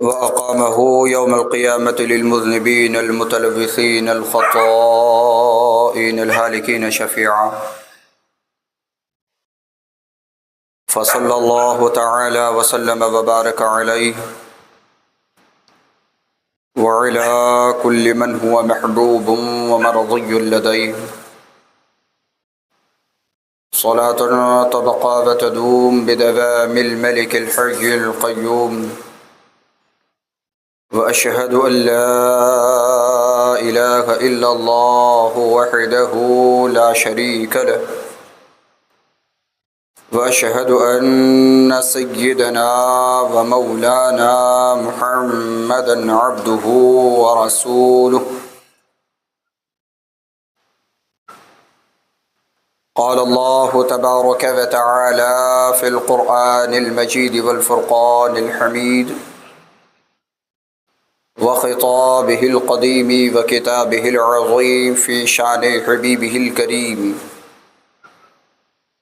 وأقامه يوم القيامة للمذنبين المتلبسين الخطائين الهالكين شفيعا. فصلى الله تعالى وسلم وبارك عليه وعلى كل من هو محبوب ومرضي لديه، صلاة تبقى وتدوم بدوام الملك الحي القيوم. وأشهد أن لا إله إلا الله وحده لا شريك له، وأشهد أن سيدنا ومولانا محمدا عبده ورسوله. قال الله تبارك وتعالى في القرآن المجيد والفرقان الحميد وخطابه القديم وكتابه العظيم في شان حبيبه الكريم: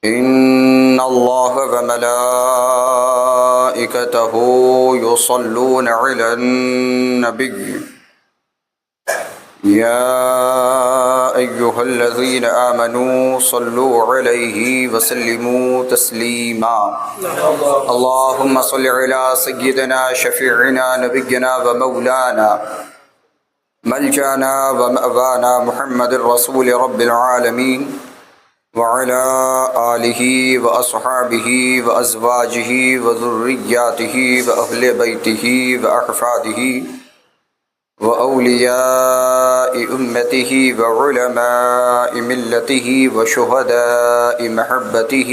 إن الله وملائكته يصلون على النبي يا أيها الذين آمنوا صلوا عليه وسلموا تسليما. اللهم صل على سيدنا شفيعنا نبينا ومولانا ملجانا ومأوانا محمد رسول رب العالمين وعلى آله وأصحابه وأزواجه وذرياته وأهل بيته وأحفاده وأولياء أمته وعلماء ملته وشهداء محبته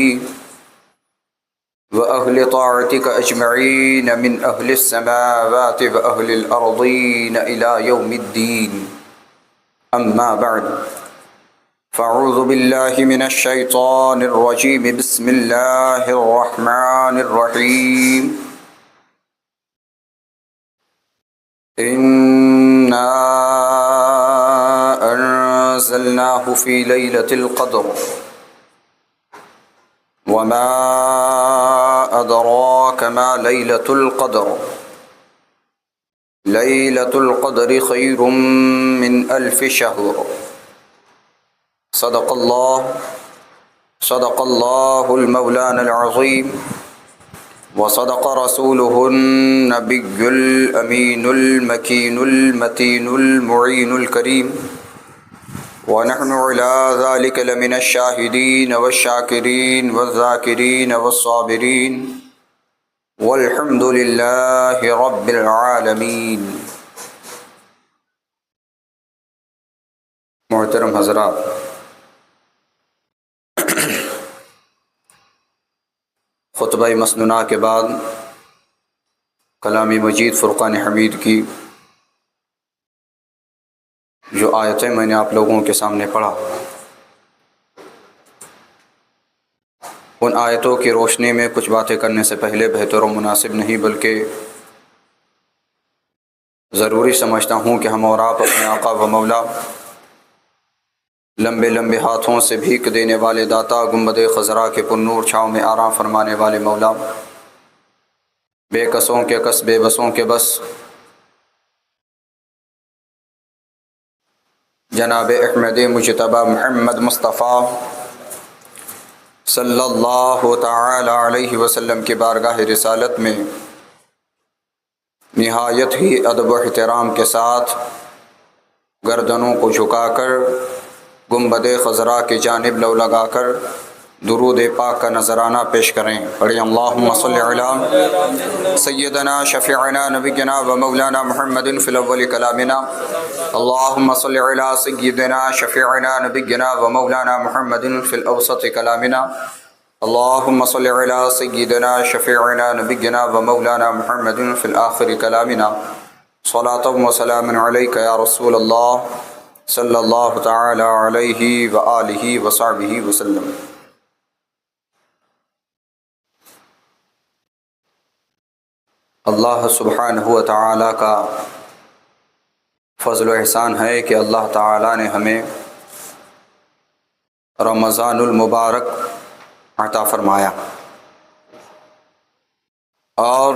وأهل طاعتك أجمعين من أهل السماوات وأهل الأرضين إلى يوم الدين. أما بعد، فأعوذ بالله من الشيطان الرجيم. بسم الله الرحمن الرحيم. إنا أنزلناه في ليلة القدر وما أدراك ما ليلة القدر. ليلة القدر خير من 1000 شهر. صدق الله المولانا العظيم، وصدق رسوله النبي الأمين المكين المتين المعين الكريم، ونحن على ذلك لمن الشاهدين والشاكرين والذاكرين والصابرين، والحمد لله رب العالمين. محترم حضرات، خطبہ مسنونہ کے بعد کلام مجید فرقان حمید کی جو آیتیں میں نے آپ لوگوں کے سامنے پڑھا، ان آیتوں کی روشنی میں کچھ باتیں کرنے سے پہلے بہتر و مناسب نہیں بلکہ ضروری سمجھتا ہوں کہ ہم اور آپ اپنے آقا و مولا لمبے لمبے ہاتھوں سے بھیک دینے والے داتا، گنبد خضرا کے پرنور چھاؤں میں آرام فرمانے والے مولا، بے کسوں کے کس بے بسوں کے بس جناب احمد مجتبی محمد مصطفیٰ صلی اللہ تعالی علیہ وسلم کی بارگاہ رسالت میں نہایت ہی ادب و احترام کے ساتھ گردنوں کو جھکا کر گنبد خضرا کی جانب لو لگا کر درود پاک کا نذرانہ پیش کریں. پڑھیں اللہم صلی علی سیدنا شفیعنا نبینا و مولانا محمد فی الاول کلامنا. اللہم صلی علی سیدنا شفیعنا نبینا و مولانا محمد فی الاوسط کلامنا. اللہم صلی علی سیدنا شفیعنا نبینا و مولانا محمد فی الآخر کلامنا. صلاۃ و سلام علیک یا رسول اللہ صلی اللہ تعالی علیہ وآلہ وصحبہ وسلم. اللہ سبحانہ و تعالی کا فضل و احسان ہے کہ اللہ تعالی نے ہمیں رمضان المبارک عطا فرمایا، اور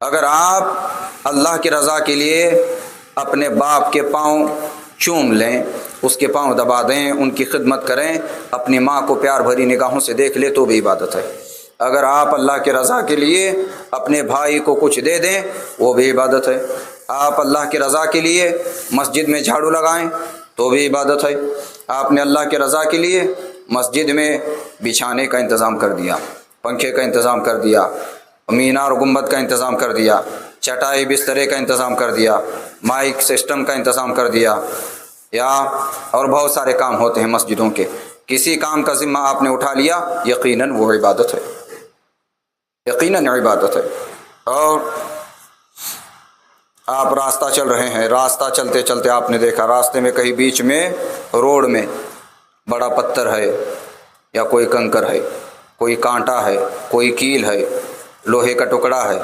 اگر آپ اللہ کی رضا کے لیے اپنے باپ کے پاؤں چوم لیں، اس کے پاؤں دبا دیں، ان کی خدمت کریں، اپنی ماں کو پیار بھری نگاہوں سے دیکھ لے، تو بھی عبادت ہے۔ اگر آپ اللہ کی رضا کے لیے اپنے بھائی کو کچھ دے دیں، وہ بھی عبادت ہے۔ آپ اللہ کی رضا کے لیے مسجد میں جھاڑو لگائیں تو بھی عبادت ہے۔ آپ نے اللہ کی رضا کے لیے مسجد میں بچھانے کا انتظام کر دیا، پنکھے کا انتظام کر دیا، مینار گنبد کا انتظام کر دیا، چٹائی بسترے کا انتظام کر دیا، مائک سسٹم کا انتظام کر دیا، یا اور بہت سارے کام ہوتے ہیں مسجدوں کے، کسی کام کا ذمہ آپ نے اٹھا لیا، یقیناً وہ عبادت ہے، یقیناً عبادت ہے۔ اور آپ راستہ چل رہے ہیں، راستہ چلتے چلتے آپ نے دیکھا راستے میں کہیں بیچ میں روڈ میں بڑا پتھر ہے یا کوئی کنکر ہے، کوئی کانٹا ہے، کوئی کیل ہے، لوہے کا ٹکڑا ہے،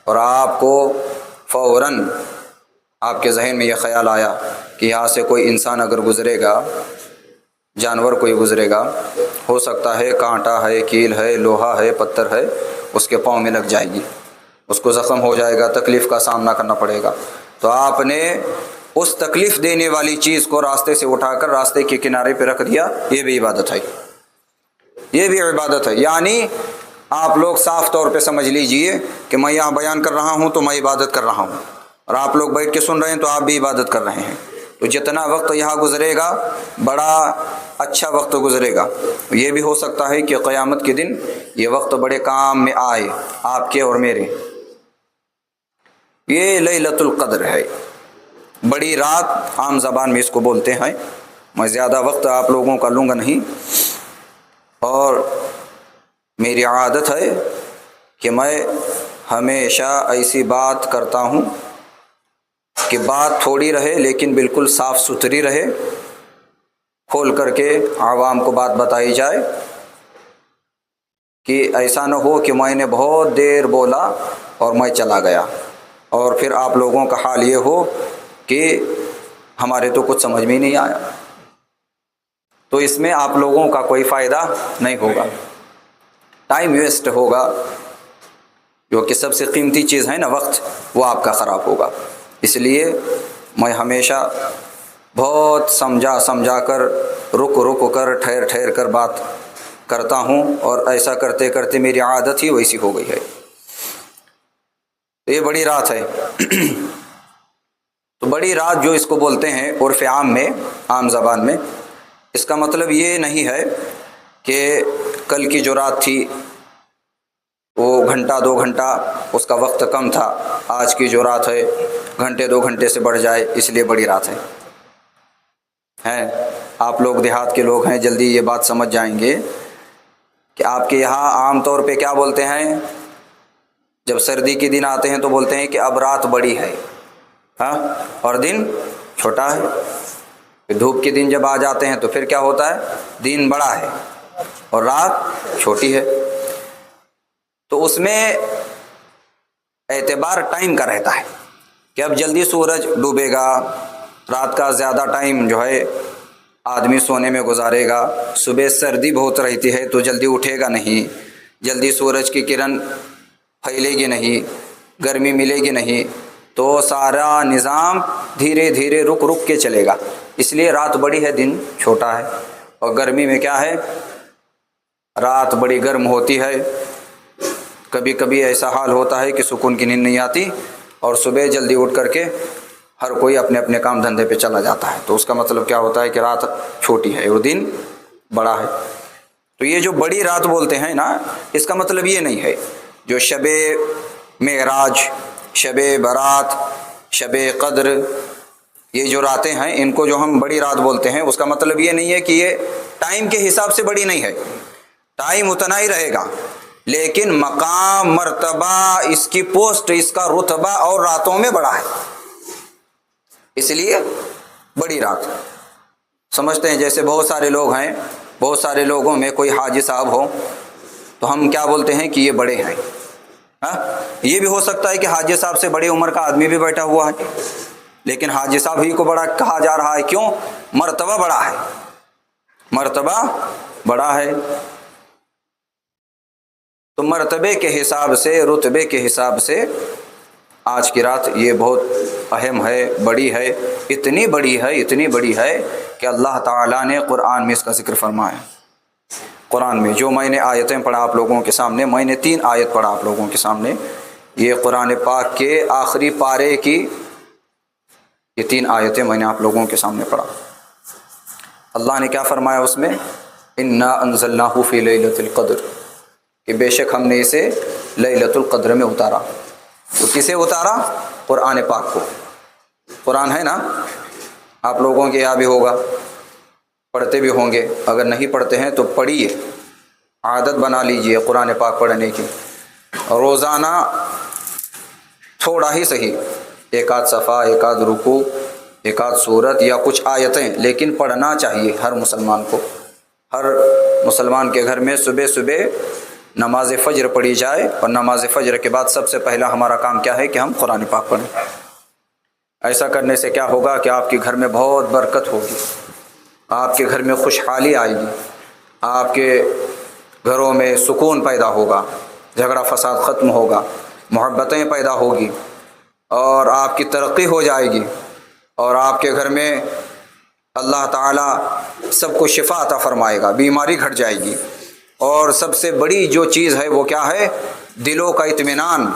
اور آپ کو فوراً آپ کے ذہن میں یہ خیال آیا کہ یہاں سے کوئی انسان اگر گزرے گا، جانور کوئی گزرے گا، ہو سکتا ہے کانٹا ہے، کیل ہے، لوہا ہے، پتھر ہے، اس کے پاؤں میں لگ جائے گی، اس کو زخم ہو جائے گا، تکلیف کا سامنا کرنا پڑے گا۔ تو آپ نے اس تکلیف دینے والی چیز کو راستے سے اٹھا کر راستے کے کنارے پہ رکھ دیا، یہ بھی عبادت ہے، یہ بھی عبادت ہے۔ یعنی آپ لوگ صاف طور پہ سمجھ لیجئے کہ میں یہاں بیان کر رہا ہوں تو میں عبادت کر رہا ہوں، اور آپ لوگ بیٹھ کے سن رہے ہیں تو آپ بھی عبادت کر رہے ہیں۔ تو جتنا وقت یہاں گزرے گا بڑا اچھا وقت گزرے گا۔ یہ بھی ہو سکتا ہے کہ قیامت کے دن یہ وقت بڑے کام میں آئے آپ کے اور میرے۔ یہ لیلۃ القدر ہے، بڑی رات عام زبان میں اس کو بولتے ہیں۔ میں زیادہ وقت آپ لوگوں کا لوں گا نہیں، اور میری عادت ہے کہ میں ہمیشہ ایسی بات کرتا ہوں کہ بات تھوڑی رہے لیکن بالکل صاف ستھری رہے، کھول کر کے عوام کو بات بتائی جائے، کہ ایسا نہ ہو کہ میں نے بہت دیر بولا اور میں چلا گیا، اور پھر آپ لوگوں کا حال یہ ہو کہ ہمارے تو کچھ سمجھ میں ہی نہیں آیا۔ تو اس میں آپ لوگوں کا کوئی فائدہ نہیں ہوگا، ٹائم ویسٹ ہوگا، جو کہ سب سے قیمتی چیز ہے نا، وقت، وہ آپ کا خراب ہوگا۔ اس لیے میں ہمیشہ بہت سمجھا کر، رک کر، ٹھہر کر بات کرتا ہوں، اور ایسا کرتے کرتے میری عادت ہی ویسی ہو گئی ہے۔ یہ بڑی رات ہے۔ تو بڑی رات جو اس کو بولتے ہیں عرف عام میں، عام زبان میں، اس کا مطلب یہ نہیں ہے کہ کل کی جو رات تھی وہ گھنٹہ 2 گھنٹہ اس کا وقت کم تھا، آج کی جو رات ہے گھنٹے 2 گھنٹے سے بڑھ جائے اس لیے بڑی رات ہے۔ آپ لوگ دیہات کے لوگ ہیں، جلدی یہ بات سمجھ جائیں گے کہ آپ کے یہاں عام طور پہ کیا بولتے ہیں، جب سردی کے دن آتے ہیں تو بولتے ہیں کہ اب رات بڑی ہے، ہاں، اور دن چھوٹا ہے۔ پھر دھوپ کے دن جب آ جاتے ہیں تو پھر کیا ہوتا ہے، دن بڑا ہے اور رات چھوٹی ہے۔ تو اس میں اعتبار ٹائم کا رہتا ہے کہ اب جلدی سورج ڈوبے گا، رات کا زیادہ ٹائم جو ہے آدمی سونے میں گزارے گا، صبح سردی بہت رہتی ہے تو جلدی اٹھے گا نہیں، جلدی سورج کی کرن پھیلے گی نہیں، گرمی ملے گی نہیں، تو سارا نظام دھیرے دھیرے رک کے چلے گا۔ اس لیے رات بڑی ہے، دن چھوٹا ہے۔ اور گرمی میں کیا ہے، رات بڑی گرم ہوتی ہے، کبھی کبھی ایسا حال ہوتا ہے کہ سکون کی نیند نہیں آتی، اور صبح جلدی اٹھ کر کے ہر کوئی اپنے اپنے کام دھندے پہ چلا جاتا ہے، تو اس کا مطلب کیا ہوتا ہے کہ رات چھوٹی ہے اور دن بڑا ہے۔ تو یہ جو بڑی رات بولتے ہیں نا، اس کا مطلب یہ نہیں ہے جو شب معراج، شب برات، شب قدر، یہ جو راتیں ہیں ان کو جو ہم بڑی رات بولتے ہیں، اس کا مطلب یہ نہیں ہے کہ یہ ٹائم کے حساب سے بڑی نہیں ہے، ٹائم اتنا ہی رہے گا، لیکن مقام، مرتبہ، اس کی پوسٹ، اس کا رتبہ اور راتوں میں بڑا ہے، اس لیے بڑی رات سمجھتے ہیں۔ جیسے بہت سارے لوگ ہیں، بہت سارے لوگوں میں کوئی حاجی صاحب ہو تو ہم کیا بولتے ہیں کہ یہ بڑے ہیں، ہاں، یہ بھی ہو سکتا ہے کہ حاجی صاحب سے بڑی عمر کا آدمی بھی بیٹھا ہوا ہے، لیکن حاجی صاحب ہی کو بڑا کہا جا رہا ہے، کیوں؟ مرتبہ بڑا ہے، مرتبہ بڑا ہے۔ تو مرتبے کے حساب سے، رتبے کے حساب سے آج کی رات یہ بہت اہم ہے، بڑی ہے، اتنی بڑی ہے کہ اللہ تعالیٰ نے قرآن میں اس کا ذکر فرمایا۔ قرآن میں جو میں نے آیتیں پڑھا آپ لوگوں کے سامنے، میں نے 3 آیت پڑھا آپ لوگوں کے سامنے، یہ قرآن پاک کے آخری پارے کی یہ 3 آیتیں میں نے آپ لوگوں کے سامنے پڑھا۔ اللہ نے کیا فرمایا اس میں؟ انا انزلناہ فی لیلۃ القدر، کہ بے شک ہم نے اسے لیلۃ القدر میں اتارا۔ تو کسے اتارا؟ قرآن پاک کو۔ قرآن ہے نا، آپ لوگوں کے یہاں بھی ہوگا، پڑھتے بھی ہوں گے، اگر نہیں پڑھتے ہیں تو پڑھیے، عادت بنا لیجئے قرآن پاک پڑھنے کی۔ روزانہ تھوڑا ہی صحیح، ایک آدھ صفحہ، ایک آدھ رکوع، ایک آدھ سورت یا کچھ آیتیں، لیکن پڑھنا چاہیے ہر مسلمان کو۔ ہر مسلمان کے گھر میں صبح صبح نماز فجر پڑھی جائے، اور نماز فجر کے بعد سب سے پہلا ہمارا کام کیا ہے کہ ہم قرآن پاک پڑھیں۔ ایسا کرنے سے کیا ہوگا کہ آپ کے گھر میں بہت برکت ہوگی، آپ کے گھر میں خوشحالی آئے گی، آپ کے گھروں میں سکون پیدا ہوگا، جھگڑا فساد ختم ہوگا، محبتیں پیدا ہوگی، اور آپ کی ترقی ہو جائے گی، اور آپ کے گھر میں اللہ تعالیٰ سب کو شفا عطا فرمائے گا، بیماری گھٹ جائے گی، اور سب سے بڑی جو چیز ہے وہ کیا ہے؟ دلوں کا اطمینان،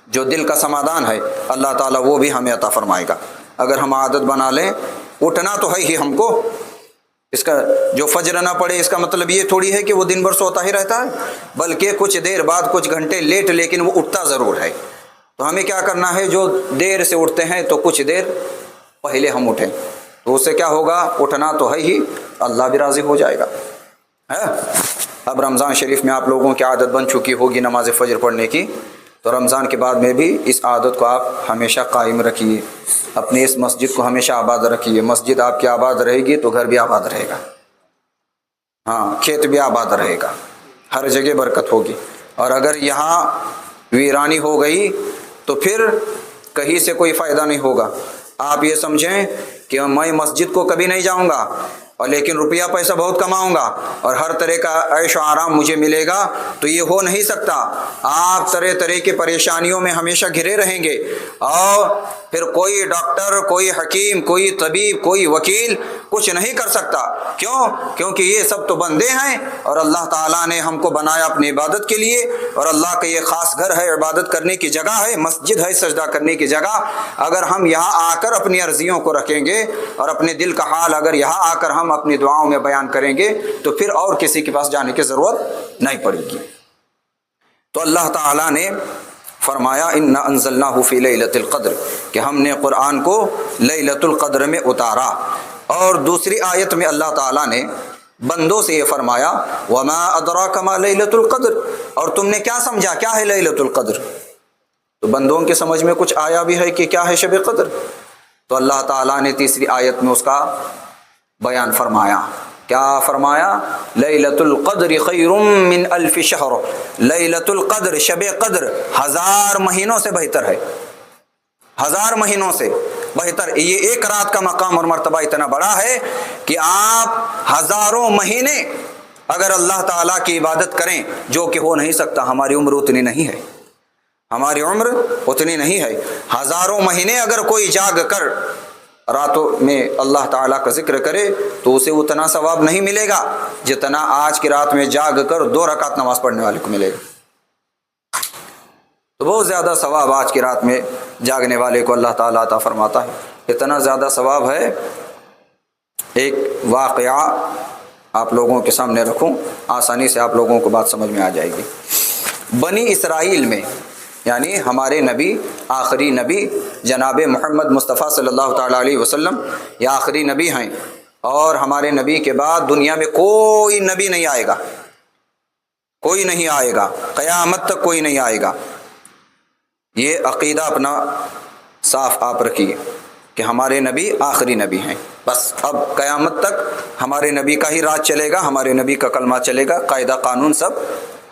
جو دل کا سمادھان ہے، اللہ تعالیٰ وہ بھی ہمیں عطا فرمائے گا اگر ہم عادت بنا لیں۔ اٹھنا تو ہے ہی ہم کو، اس کا جو فجر نہ پڑے اس کا مطلب یہ تھوڑی ہے کہ وہ دن بھر سوتا ہی رہتا ہے، بلکہ کچھ دیر بعد، کچھ گھنٹے لیٹ، لیکن وہ اٹھتا ضرور ہے۔ تو ہمیں کیا کرنا ہے؟ جو دیر سے اٹھتے ہیں تو کچھ دیر پہلے ہم اٹھیں، تو اس سے کیا ہوگا؟ اٹھنا تو ہے ہی، اللہ بھی راضی ہو جائے گا۔ اب رمضان شریف میں آپ لوگوں کی عادت بن چکی ہوگی نماز فجر پڑھنے کی، تو رمضان کے بعد میں بھی اس عادت کو آپ ہمیشہ قائم رکھیے، اپنی اس مسجد کو ہمیشہ آباد رکھیے۔ مسجد آپ کی آباد رہے گی تو گھر بھی آباد رہے گا، ہاں، کھیت بھی آباد رہے گا، ہر جگہ برکت ہوگی۔ اور اگر یہاں ویرانی ہو گئی تو پھر کہیں سے کوئی فائدہ نہیں ہوگا۔ آپ یہ سمجھیں کہ میں مسجد کو کبھی نہیں جاؤں گا، اور لیکن روپیہ پیسہ بہت کماؤں گا اور ہر طرح کا عیش و آرام مجھے ملے گا، تو یہ ہو نہیں سکتا۔ آپ طرح طرح کی پریشانیوں میں ہمیشہ گھرے رہیں گے، اور پھر کوئی ڈاکٹر، کوئی حکیم، کوئی طبیب، کوئی وکیل کچھ نہیں کر سکتا۔ کیوں؟ کیونکہ یہ سب تو بندے ہیں، اور اللہ تعالیٰ نے ہم کو بنایا اپنی عبادت کے لیے، اور اللہ کا یہ خاص گھر ہے، عبادت کرنے کی جگہ ہے، مسجد ہے سجدہ کرنے کی جگہ۔ اگر ہم یہاں آ کر اپنی عرضیوں کو رکھیں گے، اور اپنے دل کا حال اگر یہاں آ کر ہم اپنی دعاؤں میں بیان کریں گے، تو پھر اور کسی کے پاس جانے کی ضرورت نہیں پڑے گی۔ تو اللہ تعالیٰ نے فرمایا انا انزلناہ فی لیلۃ القدر، کہ ہم نے قرآن کو لیلۃ القدر میں اتارا۔ اور دوسری آیت میں اللہ تعالیٰ نے بندوں سے یہ فرمایا وما ادراک ما لیلۃ القدر، اور تم نے کیا سمجھا کیا ہے لیلۃ القدر؟ تو بندوں کے سمجھ میں کچھ آیا بھی ہے کہ کیا ہے شب قدر، تو اللہ تعالیٰ نے تیسری آیت میں اس کا بیان فرمایا۔ کیا فرمایا؟ لیلۃ القدر خیر من الف شہر، لیلۃ القدر، شب قدر 1000 مہینوں سے بہتر ہے، 1000 مہینوں سے بہتر۔ یہ ایک رات کا مقام اور مرتبہ اتنا بڑا ہے کہ آپ ہزاروں مہینے اگر اللہ تعالیٰ کی عبادت کریں، جو کہ ہو نہیں سکتا، ہماری عمر اتنی نہیں ہے، ہماری عمر اتنی نہیں ہے۔ ہزاروں مہینے اگر کوئی جاگ کر راتوں میں اللہ تعالیٰ کا ذکر کرے تو اسے اتنا ثواب نہیں ملے گا جتنا آج کی رات میں جاگ کر 2 رکعت نماز پڑھنے والے کو ملے گا۔ تو بہت زیادہ ثواب آج کی رات میں جاگنے والے کو اللہ تعالیٰ عطا فرماتا ہے۔ اتنا زیادہ ثواب ہے، ایک واقعہ آپ لوگوں کے سامنے رکھوں، آسانی سے آپ لوگوں کو بات سمجھ میں آ جائے گی۔ بنی اسرائیل میں، یعنی ہمارے نبی، آخری نبی جناب محمد مصطفیٰ صلی اللہ تعالیٰ علیہ وسلم یہ آخری نبی ہیں، اور ہمارے نبی کے بعد دنیا میں کوئی نبی نہیں آئے گا، کوئی نہیں آئے گا، قیامت تک کوئی نہیں آئے گا۔ یہ عقیدہ اپنا صاف آپ رکھیے کہ ہمارے نبی آخری نبی ہیں، بس اب قیامت تک ہمارے نبی کا ہی راج چلے گا، ہمارے نبی کا کلمہ چلے گا، قاعدہ قانون سب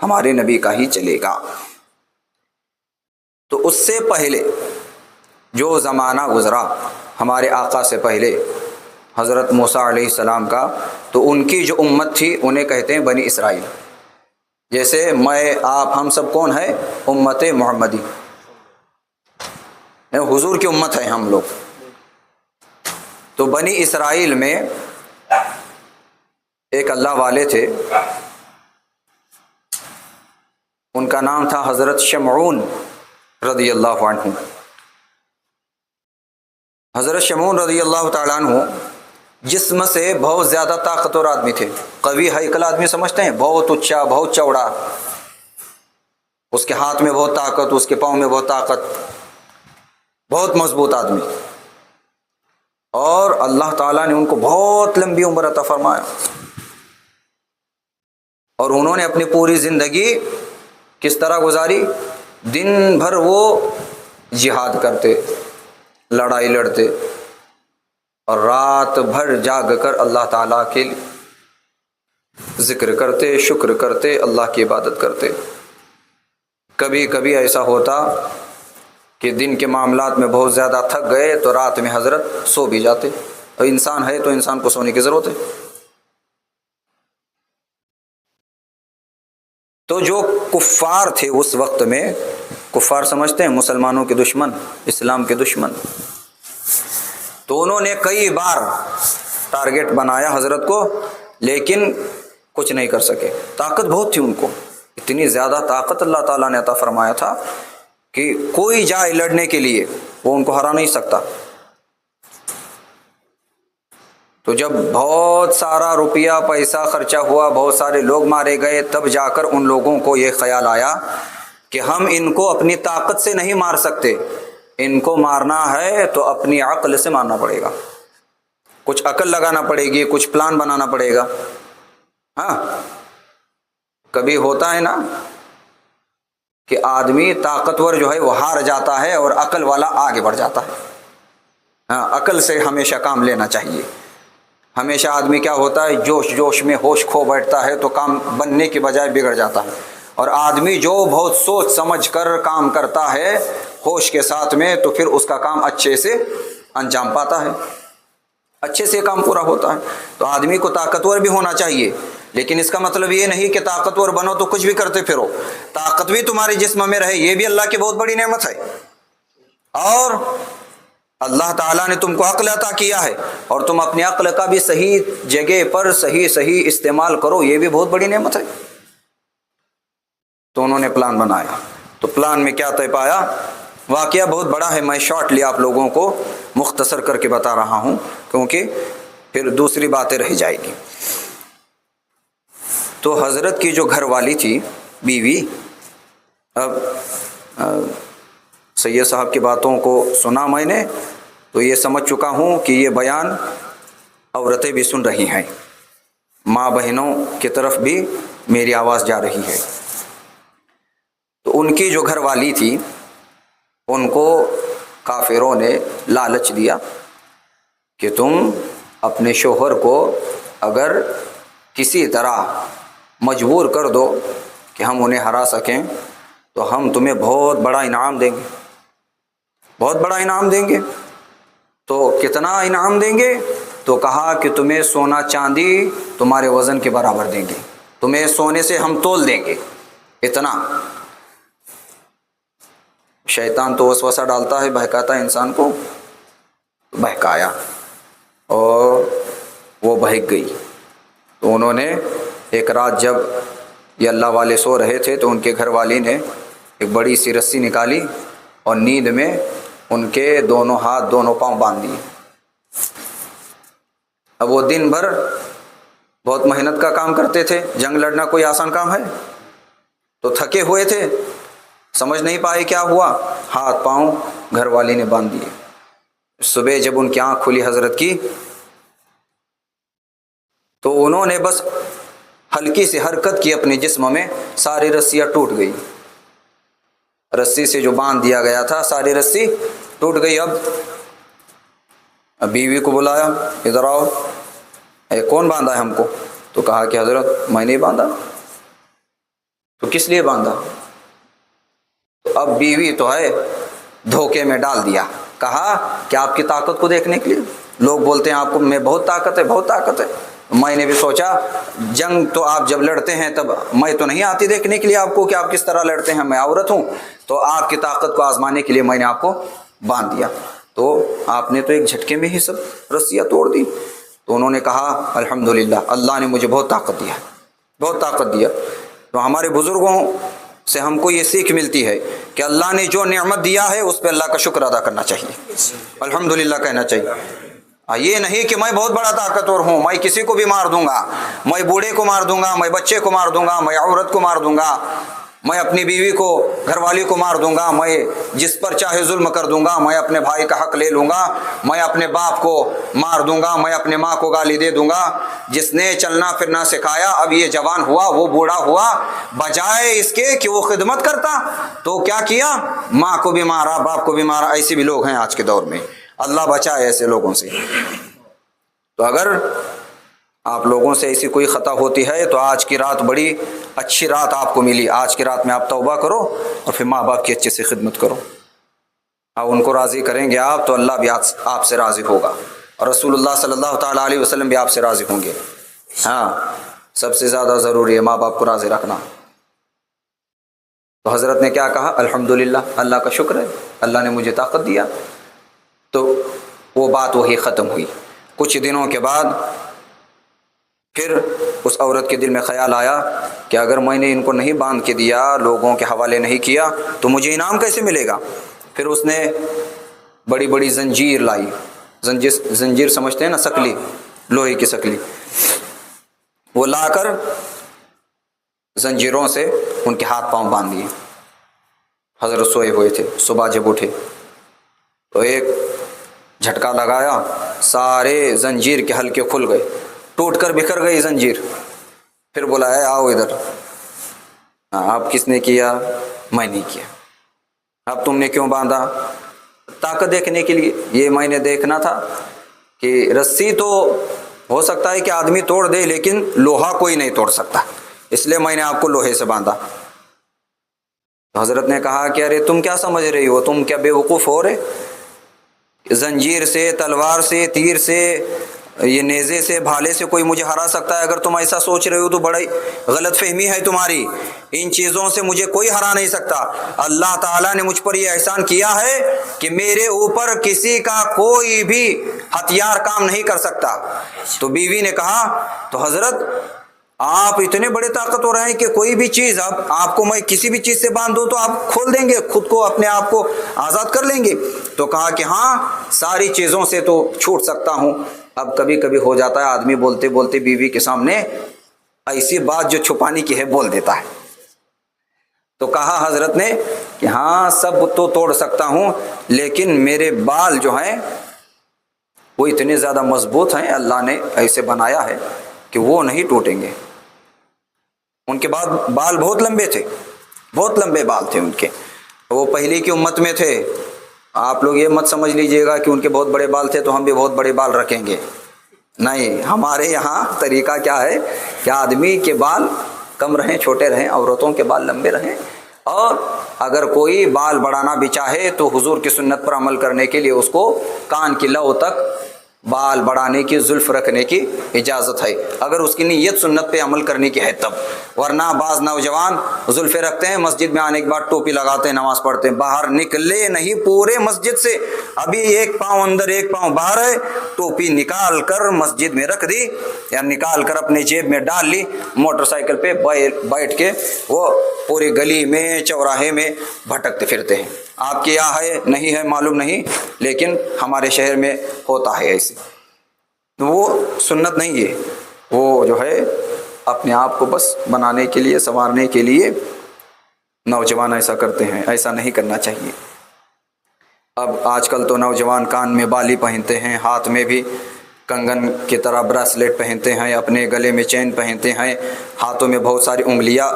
ہمارے نبی کا ہی چلے گا۔ تو اس سے پہلے جو زمانہ گزرا ہمارے آقا سے پہلے حضرت موسیٰ علیہ السلام کا، تو ان کی جو امت تھی انہیں کہتے ہیں بنی اسرائیل۔ جیسے میں، آپ، ہم سب کون ہیں؟ امت محمدی۔ حضور کی امت ہے ہم لوگ. تو بنی اسرائیل میں ایک اللہ والے تھے، ان کا نام تھا حضرت شمعون رضی اللہ عنہ. حضرت شمعون رضی اللہ تعالیٰ عنہ جسم سے بہت زیادہ طاقتور آدمی تھے. قوی ہیکل آدمی سمجھتے ہیں، بہت اونچا، بہت چوڑا، اس کے ہاتھ میں بہت طاقت، اس کے پاؤں میں بہت طاقت، بہت مضبوط آدمی. اور اللہ تعالیٰ نے ان کو بہت لمبی عمر عطا فرمایا، اور انہوں نے اپنی پوری زندگی کس طرح گزاری؟ دن بھر وہ جہاد کرتے، لڑائی لڑتے، اور رات بھر جاگ کر اللہ تعالیٰ کے ذکر کرتے، شکر کرتے، اللہ کی عبادت کرتے. کبھی کبھی ایسا ہوتا کہ دن کے معاملات میں بہت زیادہ تھک گئے تو رات میں حضرت سو بھی جاتے، اور انسان ہے تو انسان کو سونے کی ضرورت ہے. تو جو کفار تھے اس وقت میں، کفار سمجھتے ہیں مسلمانوں کے دشمن، اسلام کے دشمن، تو انہوں نے کئی بار ٹارگٹ بنایا حضرت کو، لیکن کچھ نہیں کر سکے. طاقت بہت تھی ان کو، اتنی زیادہ طاقت اللہ تعالیٰ نے عطا فرمایا تھا کہ کوئی جائے لڑنے کے لیے وہ ان کو ہرا نہیں سکتا. تو جب بہت سارا روپیہ پیسہ خرچہ ہوا، بہت سارے لوگ مارے گئے، تب جا کر ان لوگوں کو یہ خیال آیا کہ ہم ان کو اپنی طاقت سے نہیں مار سکتے، ان کو مارنا ہے تو اپنی عقل سے مارنا پڑے گا، کچھ عقل لگانا پڑے گی، کچھ پلان بنانا پڑے گا. ہاں، کبھی ہوتا ہے نا کہ آدمی طاقتور جو ہے وہ ہار جاتا ہے اور عقل والا آگے بڑھ جاتا ہے. ہاں، عقل سے ہمیشہ کام لینا چاہیے. ہمیشہ آدمی کیا ہوتا ہے، جوش میں ہوش کھو بیٹھتا ہے تو کام بننے کے بجائے بگڑ جاتا ہے. اور آدمی جو بہت سوچ سمجھ کر کام کرتا ہے ہوش کے ساتھ میں، تو پھر اس کا کام اچھے سے انجام پاتا ہے، اچھے سے کام پورا ہوتا ہے. تو آدمی کو طاقتور بھی ہونا چاہیے، لیکن اس کا مطلب یہ نہیں کہ طاقتور بنو تو کچھ بھی کرتے پھرو. طاقت بھی تمہارے جسم میں رہے، یہ بھی اللہ کی بہت بڑی نعمت ہے. اور اللہ تعالیٰ نے تم کو عقل عطا کیا ہے، اور تم اپنی عقل کا بھی صحیح جگہ پر صحیح استعمال کرو، یہ بھی بہت بڑی نعمت ہے. تو انہوں نے پلان بنایا. تو پلان میں کیا طے پایا؟ واقعہ بہت بڑا ہے، میں شارٹلی آپ لوگوں کو مختصر کر کے بتا رہا ہوں کیونکہ پھر دوسری باتیں رہ جائے گی. تو حضرت کی جو گھر والی تھی، بیوی، اب سید صاحب کی باتوں کو سنا میں نے تو یہ سمجھ چکا ہوں کہ یہ بیان عورتیں بھی سن رہی ہیں، ماں بہنوں کی طرف بھی میری آواز جا رہی ہے. تو ان کی جو گھر والی تھی، ان کو کافروں نے لالچ دیا کہ تم اپنے شوہر کو اگر کسی طرح مجبور کر دو کہ ہم انہیں ہرا سکیں تو ہم تمہیں بہت بڑا انعام دیں گے، بہت بڑا انعام دیں گے. تو کتنا انعام دیں گے؟ تو کہا کہ تمہیں سونا چاندی تمہارے وزن کے برابر دیں گے، تمہیں سونے سے ہم تول دیں گے، اتنا. شیطان تو وسوسہ ڈالتا ہے، بہکاتا ہے انسان کو. بہکایا اور وہ بہک گئی. تو انہوں نے ایک رات جب یہ اللہ والے سو رہے تھے تو ان کے گھر والی نے ایک بڑی سی رسی نکالی اور نیند میں ان کے دونوں ہاتھ دونوں پاؤں باندھ دیے. اب وہ دن بھر بہت محنت کا کام کرتے تھے، جنگ لڑنا کوئی آسان کام ہے، تو تھکے ہوئے تھے، سمجھ نہیں پائے کیا ہوا، ہاتھ پاؤں گھر والی نے باندھ دیے. صبح جب ان کی آنکھ کھلی حضرت کی تو انہوں نے بس ہلکی سی حرکت کی اپنے جسم میں، ساری رسیاں ٹوٹ گئی. رسی سے جو باندھ دیا گیا تھا ساری رسی ٹوٹ گئی. اب بیوی کو بلایا، ادھر آؤ، اے کون باندھا ہے ہم کو؟ تو کہا کہ حضرت میں نے باندھا. تو کس لیے باندھا؟ تو اب بیوی تو ہے دھوکے میں ڈال دیا، کہا کہ آپ کی طاقت کو دیکھنے کے لیے لوگ بولتے ہیں آپ کو میں بہت طاقت ہے، بہت طاقت ہے. میں نے بھی سوچا جنگ تو آپ جب لڑتے ہیں تب میں تو نہیں آتی دیکھنے کے لیے آپ کو کہ آپ کس طرح لڑتے ہیں، میں عورت ہوں، تو آپ کی طاقت کو آزمانے کے لیے میں نے آپ کو باندھ دیا۔ تو آپ نے تو ایک جھٹکے میں ہی سب رسیاں توڑ دی۔ تو انہوں نے کہا الحمدللہ، اللہ نے مجھے بہت طاقت دیا، بہت طاقت دیا۔ تو ہمارے بزرگوں سے ہم کو یہ سیکھ ملتی ہے کہ اللہ نے جو نعمت دیا ہے اس پہ اللہ کا شکر ادا کرنا چاہیے، الحمدللہ کہنا چاہیے۔ یہ نہیں کہ میں بہت بڑا طاقتور ہوں، میں کسی کو بھی مار دوں گا، میں بوڑھے کو مار دوں گا، میں بچے کو مار دوں گا، میں عورت کو مار دوں گا، میں اپنی بیوی کو، گھر والی کو مار دوں گا، میں جس پر چاہے ظلم کر دوں گا، میں اپنے بھائی کا حق لے لوں گا، میں اپنے باپ کو مار دوں گا، میں اپنے ماں کو گالی دے دوں گا۔ جس نے چلنا پھرنا سکھایا، اب یہ جوان ہوا، وہ بوڑھا ہوا، بجائے اس کے کہ وہ خدمت کرتا تو کیا کیا؟ ماں کو بھی مارا، باپ کو بھی مارا۔ ایسے بھی لوگ ہیں آج کے دور میں، اللہ بچائے ایسے لوگوں سے۔ تو اگر آپ لوگوں سے ایسی کوئی خطا ہوتی ہے تو آج کی رات بڑی اچھی رات آپ کو ملی، آج کی رات میں آپ توبہ کرو اور پھر ماں باپ کی اچھے سے خدمت کرو، اور ان کو راضی کریں گے آپ تو اللہ بھی آپ سے راضی ہوگا، اور رسول اللہ صلی اللہ تعالیٰ علیہ وسلم بھی آپ سے راضی ہوں گے۔ ہاں، سب سے زیادہ ضروری ہے ماں باپ کو راضی رکھنا۔ تو حضرت نے کیا کہا؟ الحمدللہ، اللہ کا شکر ہے، اللہ نے مجھے طاقت دیا۔ تو وہ بات وہی ختم ہوئی۔ کچھ دنوں کے بعد پھر اس عورت کے دل میں خیال آیا کہ اگر میں نے ان کو نہیں باندھ کے دیا، لوگوں کے حوالے نہیں کیا تو مجھے انعام کیسے ملے گا؟ پھر اس نے بڑی بڑی زنجیر لائی، زنجیر سمجھتے ہیں نا، سکلی، لوہے کی سکلی، وہ لا کر زنجیروں سے ان کے ہاتھ پاؤں باندھ دیے۔ حضرت سوئے ہوئے تھے، صبح جب اٹھے تو ایک جھٹکا لگایا، سارے زنجیر کے حلقے کھل گئے، ٹوٹ کر بکھر گئی زنجیر۔ پھر بلایا، آؤ ادھر۔ آپ کس نے کیا؟ میں نے کیا۔ اب تم نے کیوں باندھا؟ طاقت دیکھنے کے لیے، یہ میں نے دیکھنا تھا کہ رسی تو ہو سکتا ہے کہ آدمی توڑ دے لیکن لوہا کوئی نہیں توڑ سکتا، اس لیے میں نے آپ کو لوہے سے باندھا۔ تو حضرت نے کہا کہ ارے تم کیا سمجھ رہی ہو، تم کیا بے وقوف ہو رہے؟ زنجیر سے، تلوار سے، تیر سے، یہ نیزے سے، بھالے سے کوئی مجھے ہرا سکتا ہے؟ اگر تم ایسا سوچ رہے ہو تو بڑی غلط فہمی ہے تمہاری، ان چیزوں سے مجھے کوئی ہرا نہیں سکتا۔ اللہ تعالیٰ نے مجھ پر یہ احسان کیا ہے کہ میرے اوپر کسی کا کوئی بھی ہتھیار کام نہیں کر سکتا۔ تو بیوی نے کہا تو حضرت آپ اتنے بڑے طاقتور ہیں کہ کوئی بھی چیز آپ کو میں کسی بھی چیز سے باندھ دوں تو آپ کھول دیں گے، خود کو، اپنے آپ کو آزاد کر لیں گے؟ تو کہا کہ ہاں، ساری چیزوں سے تو چھوٹ سکتا ہوں۔ اب کبھی کبھی ہو جاتا ہے آدمی بولتے بولتے بیوی کے سامنے ایسی بات جو چھپانے کی ہے بول دیتا ہے۔ تو کہا حضرت نے کہ ہاں، سب تو توڑ سکتا ہوں لیکن میرے بال جو ہیں وہ اتنے زیادہ مضبوط ہیں، اللہ نے ایسے بنایا ہے کہ وہ نہیں ٹوٹیں گے۔ ان کے بعد بال بہت لمبے تھے، بہت لمبے بال تھے ان کے، وہ پہلے کی امت میں تھے۔ آپ لوگ یہ مت سمجھ لیجئے گا کہ ان کے بہت بڑے بال تھے تو ہم بھی بہت بڑے بال رکھیں گے، نہیں۔ ہمارے یہاں طریقہ کیا ہے کہ آدمی کے بال کم رہیں، چھوٹے رہیں، عورتوں کے بال لمبے رہیں، اور اگر کوئی بال بڑھانا بھی چاہے تو حضور کی سنت پر عمل کرنے کے لیے اس کو کان کی لو تک بال بڑھانے کی، زلف رکھنے کی اجازت ہے، اگر اس کی نیت سنت پہ عمل کرنے کی ہے تب۔ ورنہ بعض نوجوان زلفیں رکھتے ہیں، مسجد میں آنے کے بعد ٹوپی لگاتے ہیں، نماز پڑھتے ہیں، باہر نکلے نہیں پورے مسجد سے، ابھی ایک پاؤں اندر ایک پاؤں باہر ہے، ٹوپی نکال کر مسجد میں رکھ دی یا نکال کر اپنے جیب میں ڈال لی، موٹر سائیکل پہ بیٹھ کے وہ پوری گلی میں، چوراہے میں بھٹکتے پھرتے ہیں۔ آپ کے یہاں ہے نہیں ہے معلوم نہیں، لیکن ہمارے شہر میں ہوتا ہے ایسے۔ تو وہ سنت نہیں ہے، وہ جو ہے اپنے آپ کو بس بنانے کے لیے، سنوارنے کے لیے نوجوان ایسا کرتے ہیں، ایسا نہیں کرنا چاہیے۔ اب آج کل تو نوجوان کان میں بالی پہنتے ہیں، ہاتھ میں بھی کنگن کی طرح براسلیٹ پہنتے ہیں، اپنے گلے میں چین پہنتے ہیں، ہاتھوں میں بہت ساری انگلیاں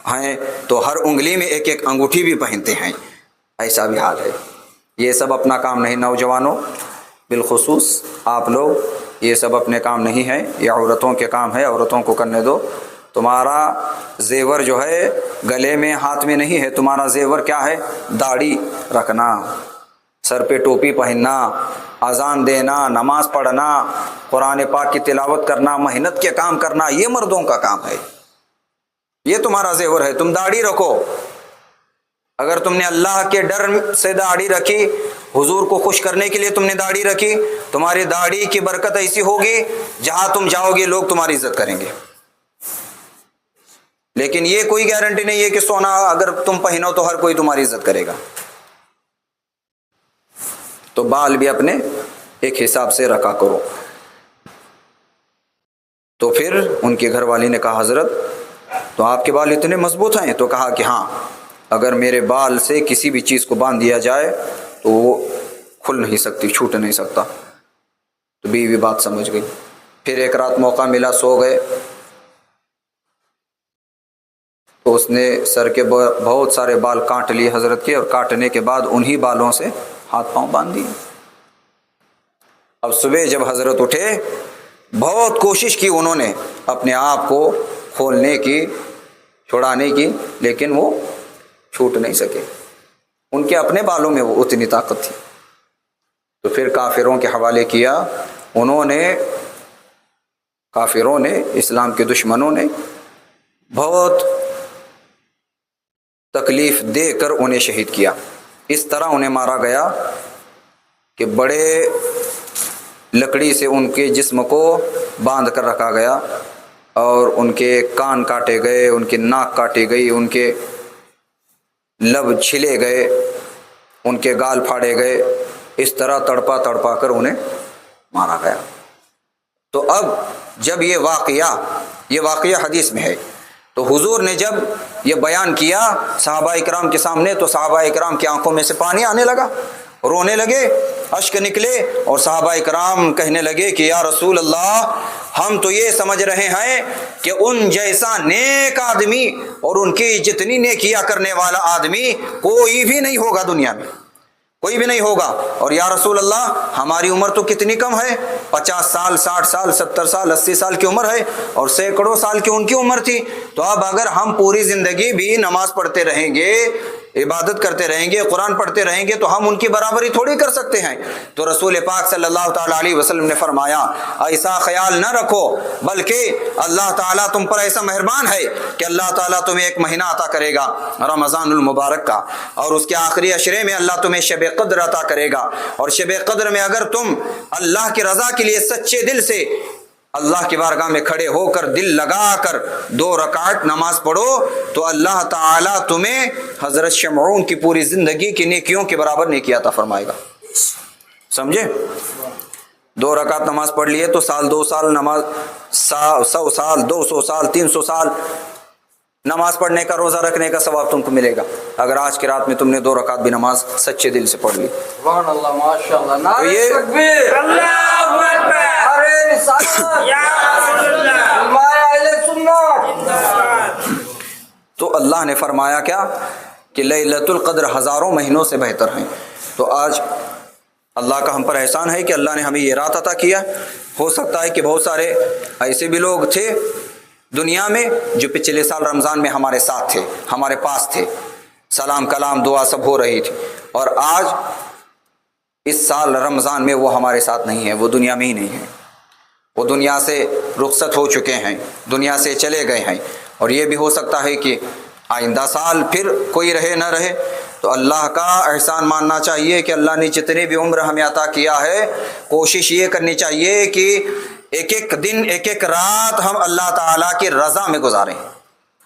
ہیں تو ہر انگلی میں ایک ایک انگوٹھی بھی پہنتے ہیں، ایسا بھی حال ہے۔ یہ سب اپنا کام نہیں، نوجوانوں بالخصوص آپ لوگ یہ سب اپنے کام نہیں ہے، یہ عورتوں کے کام ہے، عورتوں کو کرنے دو۔ تمہارا زیور جو ہے گلے میں، ہاتھ میں نہیں ہے، تمہارا زیور کیا ہے؟ داڑھی رکھنا، سر پہ ٹوپی پہننا، اذان دینا، نماز پڑھنا، قرآن پاک کی تلاوت کرنا، محنت کے کام کرنا، یہ مردوں کا کام ہے، یہ تمہارا زیور ہے۔ تم داڑھی رکھو، اگر تم نے اللہ کے ڈر سے داڑھی رکھی حضور کو خوش کرنے کے لیے تم نے داڑھی رکھی، تمہاری داڑھی کی برکت ایسی ہوگی جہاں تم جاؤ گے لوگ تمہاری عزت کریں گے۔ لیکن یہ کوئی گارنٹی نہیں ہے کہ سونا اگر تم پہنو تو ہر کوئی تمہاری عزت کرے گا۔ تو بال بھی اپنے ایک حساب سے رکھا کرو۔ تو پھر ان کی گھر والی نے کہا حضرت تو آپ کے بال اتنے مضبوط ہیں؟ تو کہا کہ ہاں، اگر میرے بال سے کسی بھی چیز کو باندھ دیا جائے تو وہ کھل نہیں سکتی، چھوٹ نہیں سکتا۔ تو بیوی بات سمجھ گئی۔ پھر ایک رات موقع ملا، سو گئے تو اس نے سر کے بہت سارے بال کاٹ لیے حضرت کے، اور کاٹنے کے بعد انہی بالوں سے ہاتھ پاؤں باندھ دیے۔ اب صبح جب حضرت اٹھے، بہت کوشش کی انہوں نے اپنے آپ کو کھولنے کی، چھڑانے کی، لیکن وہ چھوٹ نہیں سکے۔ ان کے اپنے بالوں میں وہ اتنی طاقت تھی۔ تو پھر کافروں کے حوالے کیا کافروں نے، اسلام کے دشمنوں نے بہت تکلیف دے کر انہیں شہید کیا۔ اس طرح انہیں مارا گیا کہ بڑے لکڑی سے ان کے جسم کو باندھ کر رکھا گیا، اور ان کے کان کاٹے گئے، ان کی ناک کاٹی گئی، ان کے لب چھلے گئے، ان کے گال پھاڑے گئے۔ اس طرح تڑپا تڑپا کر انہیں مارا گیا۔ تو اب جب یہ واقعہ حدیث میں ہے، تو حضور نے جب یہ بیان کیا صحابہ اکرام کے سامنے، تو صحابہ اکرام کی آنکھوں میں سے پانی آنے لگا، رونے لگے، اشک نکلے، اور صحابہ اکرام کہنے لگے کہ یا رسول اللہ، ہم تو یہ سمجھ رہے ہیں کہ ان جیسا نیک آدمی اور ان کی جتنی نیکیاں کرنے والا آدمی کوئی بھی نہیں ہوگا دنیا میں، کوئی بھی نہیں ہوگا۔ اور یا رسول اللہ، ہماری عمر تو کتنی کم ہے، 50 سال، 60 سال، 70 سال، 80 سال کی عمر ہے، اور سینکڑوں سال کی ان کی عمر تھی۔ تو اب اگر ہم پوری زندگی بھی نماز پڑھتے رہیں گے، عبادت کرتے رہیں گے، قرآن پڑھتے رہیں گے، تو ہم ان کی برابری تھوڑی کر سکتے ہیں۔ تو رسول پاک صلی اللہ تعالیٰ علیہ وسلم نے فرمایا ایسا خیال نہ رکھو، بلکہ اللہ تعالیٰ تم پر ایسا مہربان ہے کہ اللہ تعالیٰ تمہیں ایک مہینہ عطا کرے گا رمضان المبارک کا، اور اس کے آخری عشرے میں اللہ تمہیں شب قدر عطا کرے گا، اور شب قدر میں اگر تم اللہ کی رضا کے لیے سچے دل سے اللہ کی بارگاہ میں کھڑے ہو کر دل لگا کر 2 رکعت نماز پڑھو، تو اللہ تعالیٰ تمہیں حضرت شمعون کی پوری زندگی کی نیکیوں کے برابر نیکی عطا فرمائے گا۔ سمجھے؟ 2 رکعت نماز پڑھ لیے تو سال 2 سال نماز، 100 سال، 200 سال، 300 سال نماز پڑھنے کا، روزہ رکھنے کا ثواب تم کو ملے گا، اگر آج کی رات میں تم نے 2 رکعت بھی نماز سچے دل سے پڑھ لی۔ سبحان اللہ، ماشاء اللہ، نعرہ تکبیر، اللہ اکبر، نعرہ رسالت، یا رسول اللہ، علماء اہل سنت۔ تو اللہ نے فرمایا کیا کہ لیلۃ القدر ہزاروں مہینوں سے بہتر ہیں۔ تو آج اللہ کا ہم پر احسان ہے کہ اللہ نے ہمیں یہ رات عطا کیا۔ ہو سکتا ہے کہ بہت سارے ایسے بھی لوگ تھے دنیا میں جو پچھلے سال رمضان میں ہمارے ساتھ تھے، ہمارے پاس تھے، سلام کلام دعا سب ہو رہی تھی، اور آج اس سال رمضان میں وہ ہمارے ساتھ نہیں ہے، وہ دنیا میں ہی نہیں ہے، وہ دنیا سے رخصت ہو چکے ہیں، دنیا سے چلے گئے ہیں۔ اور یہ بھی ہو سکتا ہے کہ آئندہ سال پھر کوئی رہے نہ رہے۔ تو اللہ کا احسان ماننا چاہیے کہ اللہ نے جتنے بھی عمر ہمیں عطا کیا ہے، کوشش یہ کرنی چاہیے کہ ایک ایک دن، ایک ایک رات ہم اللہ تعالیٰ کی رضا میں گزاریں،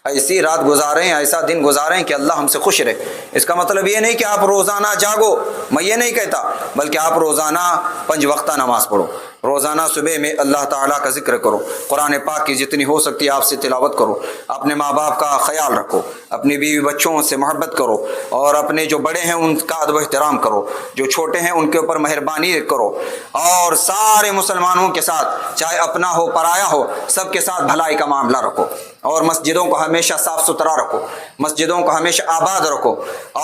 ایسی رات گزاریں، ایسا دن گزاریں کہ اللہ ہم سے خوش رہے۔ اس کا مطلب یہ نہیں کہ آپ روزانہ جاگو، میں یہ نہیں کہتا، بلکہ آپ روزانہ 5 وقتہ نماز پڑھو، روزانہ صبح میں اللہ تعالیٰ کا ذکر کرو، قرآن پاک کی جتنی ہو سکتی ہے آپ سے تلاوت کرو، اپنے ماں باپ کا خیال رکھو، اپنی بیوی بچوں سے محبت کرو، اور اپنے جو بڑے ہیں ان کا ادب و احترام کرو، جو چھوٹے ہیں ان کے اوپر مہربانی کرو، اور سارے مسلمانوں کے ساتھ، چاہے اپنا ہو پرایا ہو، سب کے ساتھ بھلائی کا معاملہ رکھو، اور مسجدوں کو ہمیشہ صاف ستھرا رکھو، مسجدوں کو ہمیشہ آباد رکھو،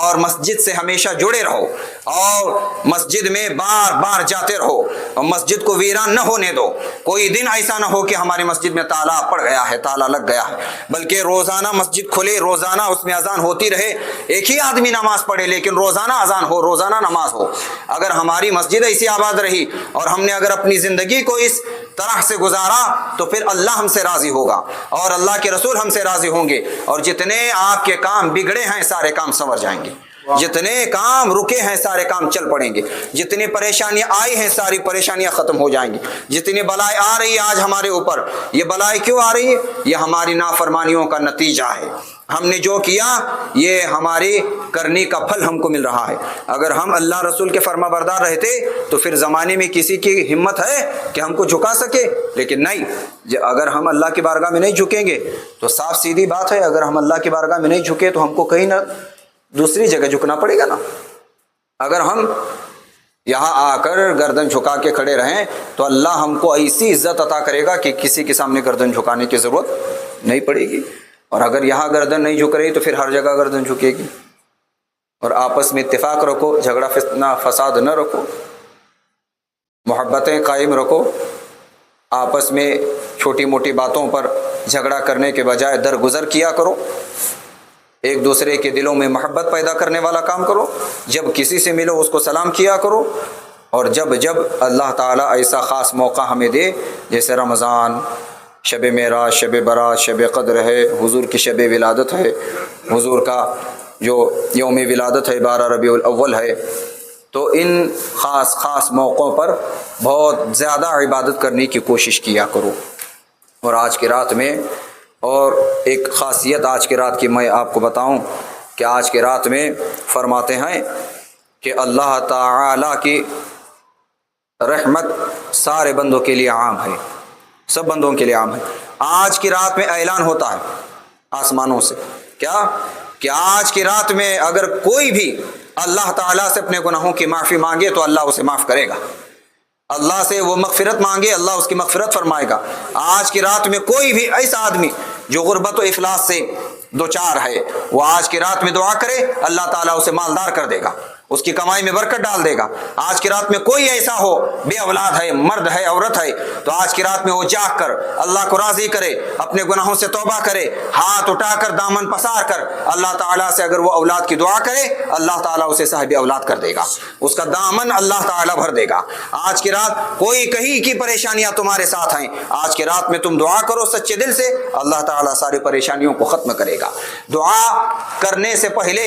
اور مسجد سے ہمیشہ جڑے رہو، اور مسجد میں بار بار جاتے رہو، اور مسجد کو ویران نہ ہونے دو۔ کوئی دن ایسا نہ ہو کہ ہماری مسجد میں تالا پڑ گیا ہے، تالا لگ گیا ہے، بلکہ روزانہ مسجد کھلے، روزانہ اس میں اذان ہوتی رہے، ایک ہی آدمی نماز پڑھے لیکن روزانہ اذان ہو، روزانہ نماز ہو۔ اگر ہماری مسجد ایسی آباد رہی اور ہم نے اگر اپنی زندگی کو اس طرح سے گزارا تو پھر اللہ ہم سے راضی ہوگا، اور اللہ کے رسول ہم سے راضی ہوں گے، اور جتنے آپ کے کام بگڑے ہیں سارے کام سنور جائیں گے۔ جتنے کام رکے ہیں سارے کام چل پڑیں گے، جتنی پریشانیاں آئی ہیں ساری پریشانیاں ختم ہو جائیں گی، جتنی بلائیں آ رہی ہے آج ہمارے اوپر، یہ بلائیں کیوں آ رہی ہے؟ یہ ہماری نافرمانیوں کا نتیجہ ہے۔ ہم نے جو کیا یہ ہماری کرنے کا پھل ہم کو مل رہا ہے۔ اگر ہم اللہ رسول کے فرما بردار رہتے تو پھر زمانے میں کسی کی ہمت ہے کہ ہم کو جھکا سکے؟ لیکن نہیں، اگر ہم اللہ کی بارگاہ میں نہیں جھکیں گے تو صاف سیدھی بات ہے، اگر ہم اللہ کی بارگاہ میں نہیں جھکے تو ہم کو کہیں نہ دوسری جگہ جھکنا پڑے گا نا۔ اگر ہم یہاں آ کر گردن جھکا کے کھڑے رہیں تو اللہ ہم کو ایسی عزت عطا کرے گا کہ کسی کے سامنے گردن جھکانے کی ضرورت نہیں پڑے گی، اور اگر یہاں گردن نہیں جھک رہی تو پھر ہر جگہ گردن جھکے گی۔ اور آپس میں اتفاق رکھو، جھگڑا فتنہ فساد نہ رکھو، محبتیں قائم رکھو، آپس میں چھوٹی موٹی باتوں پر جھگڑا کرنے کے بجائے درگزر کیا کرو، ایک دوسرے کے دلوں میں محبت پیدا کرنے والا کام کرو، جب کسی سے ملو اس کو سلام کیا کرو، اور جب اللہ تعالیٰ ایسا خاص موقع ہمیں دے جیسے رمضان، شب معراج، شب برات، شب قدر ہے، حضور کی شب ولادت ہے، حضور کا جو یوم ولادت ہے 12 ربیع الاول ہے، تو ان خاص موقعوں پر بہت زیادہ عبادت کرنے کی کوشش کیا کرو۔ اور آج کی رات میں اور ایک خاصیت آج کی رات کی میں آپ کو بتاؤں کہ آج کی رات میں فرماتے ہیں کہ اللہ تعالی کی رحمت سارے بندوں کے لیے عام ہے، سب بندوں کے لیے عام ہے۔ آج کی رات میں اعلان ہوتا ہے آسمانوں سے، کیا کہ آج کی رات میں اگر کوئی بھی اللہ تعالیٰ سے اپنے گناہوں کی معافی مانگے تو اللہ اسے معاف کرے گا، اللہ سے وہ مغفرت مانگے اللہ اس کی مغفرت فرمائے گا۔ آج کی رات میں کوئی بھی ایسا آدمی جو غربت و افلاس سے دوچار ہے وہ آج کی رات میں دعا کرے، اللہ تعالیٰ اسے مالدار کر دے گا، اس کی کمائی میں برکت ڈال دے گا۔ آج کی رات میں کوئی ایسا ہو بے اولاد ہے، مرد ہے، عورت ہے، تو آج کی رات میں وہ جاگ کر اللہ کو راضی کرے، اپنے گناہوں سے توبہ کرے، ہاتھ اٹھا کر دامن پسار کر اللہ تعالیٰ سے اگر وہ اولاد کی دعا کرے اللہ تعالیٰ اسے صاحب اولاد کر دے گا، اس کا دامن اللہ تعالیٰ بھر دے گا۔ آج کی رات کوئی کہیں کی پریشانیاں تمہارے ساتھ ہیں، آج کی رات میں تم دعا کرو سچے دل سے، اللہ تعالیٰ ساری پریشانیوں کو ختم کرے گا۔ دعا کرنے سے پہلے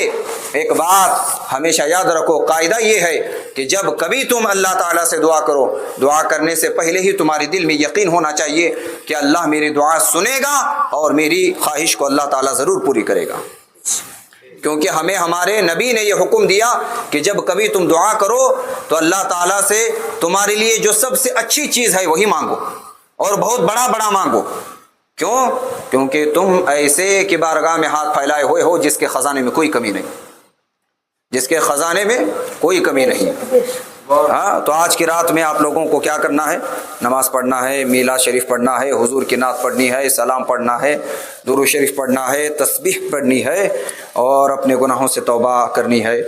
ایک بات ہمیشہ یاد رکھو، قاعدہ یہ ہے کہ جب کبھی تم اللہ تعالیٰ سے دعا کرو، دعا کرنے سے پہلے ہی تمہارے دل میں یقین ہونا چاہیے کہ اللہ میری دعا سنے گا اور میری خواہش کو اللہ تعالیٰ ضرور پوری کرے گا، کیونکہ ہمیں ہمارے نبی نے یہ حکم دیا کہ جب کبھی تم دعا کرو تو اللہ تعالیٰ سے تمہارے لیے جو سب سے اچھی چیز ہے وہی مانگو، اور بہت بڑا مانگو۔ کیوں؟ کیونکہ تم ایسے کی بارگاہ میں ہاتھ پھیلائے ہوئے ہو جس کے خزانے میں کوئی کمی نہیں، جس کے خزانے میں کوئی کمی نہیں۔ ہاں، تو آج کی رات میں آپ لوگوں کو کیا کرنا ہے؟ نماز پڑھنا ہے، میلاد شریف پڑھنا ہے، حضور کی نعت پڑھنی ہے، سلام پڑھنا ہے، درود شریف پڑھنا ہے، تسبیح پڑھنی ہے، اور اپنے گناہوں سے توبہ کرنی ہے۔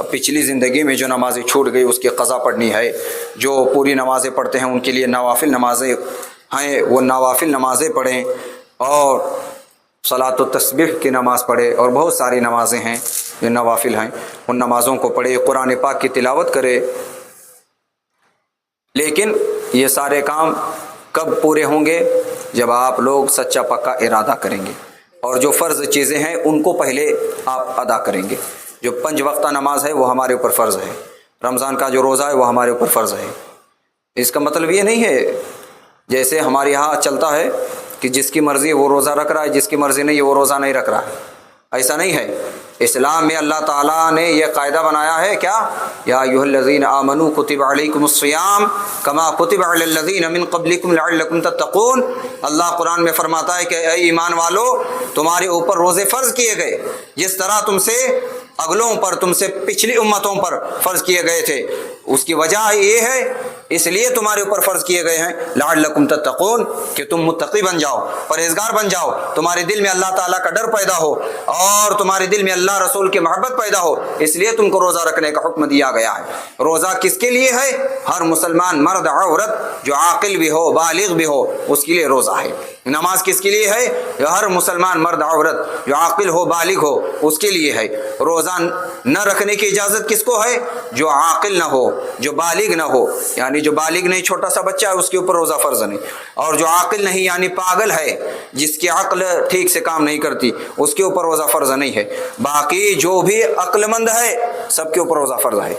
پچھلی زندگی میں جو نمازیں چھوٹ گئی اس کی قضا پڑھنی ہے۔ جو پوری نمازیں پڑھتے ہیں ان کے لیے نوافل نمازیں ہیں، وہ نوافل نمازیں پڑھیں، اور صلاۃ و تسبیح کی نماز پڑھے، اور بہت ساری نمازیں ہیں جو نوافل ہیں، ان نمازوں کو پڑھے، قرآن پاک کی تلاوت کرے۔ لیکن یہ سارے کام کب پورے ہوں گے؟ جب آپ لوگ سچا پکا ارادہ کریں گے، اور جو فرض چیزیں ہیں ان کو پہلے آپ ادا کریں گے۔ جو 5 وقتہ نماز ہے وہ ہمارے اوپر فرض ہے، رمضان کا جو روزہ ہے وہ ہمارے اوپر فرض ہے۔ اس کا مطلب یہ نہیں ہے جیسے ہمارے یہاں چلتا ہے کہ جس کی مرضی وہ روزہ رکھ رہا ہے، جس کی مرضی نہیں وہ روزہ نہیں رکھ رہا ہے، ایسا نہیں ہے۔ اسلام میں اللہ تعالیٰ نے یہ قاعدہ بنایا ہے، کیا؟ یا ایھا الذین آمنوا کتب علیکم الصیام کما کتب علی الذین من قبلکم لعلکم تتقون۔ اللہ قرآن میں فرماتا ہے کہ اے ایمان والو، تمہارے اوپر روزے فرض کیے گئے جس طرح تم سے اگلوں پر، تم سے پچھلی امتوں پر فرض کیے گئے تھے۔ اس کی وجہ یہ ہے، اس لیے تمہارے اوپر فرض کیے گئے ہیں لعلکم تتقون، کہ تم متقی بن جاؤ، پرہیزگار بن جاؤ، تمہارے دل میں اللہ تعالیٰ کا ڈر پیدا ہو، اور تمہارے دل میں اللہ رسول کی محبت پیدا ہو، اس لیے تم کو روزہ رکھنے کا حکم دیا گیا ہے۔ روزہ کس کے لیے ہے؟ ہر مسلمان مرد عورت جو عاقل بھی ہو، بالغ بھی ہو، اس کے لیے روزہ ہے۔ نماز کس کے لیے ہے؟ جو ہر مسلمان مرد عورت جو عاقل ہو بالغ ہو اس کے لیے ہے۔ روزہ نہ رکھنے کی اجازت کس کو ہے؟ جو عاقل نہ ہو، جو بالغ نہ ہو، یعنی جو بالغ نہیں چھوٹا سا بچہ ہے اس کے اوپر روزہ فرض نہیں، اور جو عاقل نہیں یعنی پاگل ہے جس کی عقل ٹھیک سے کام نہیں کرتی اس کے اوپر روزہ فرض نہیں ہے۔ باقی جو بھی عقل مند ہے سب کے اوپر روزہ فرض ہے،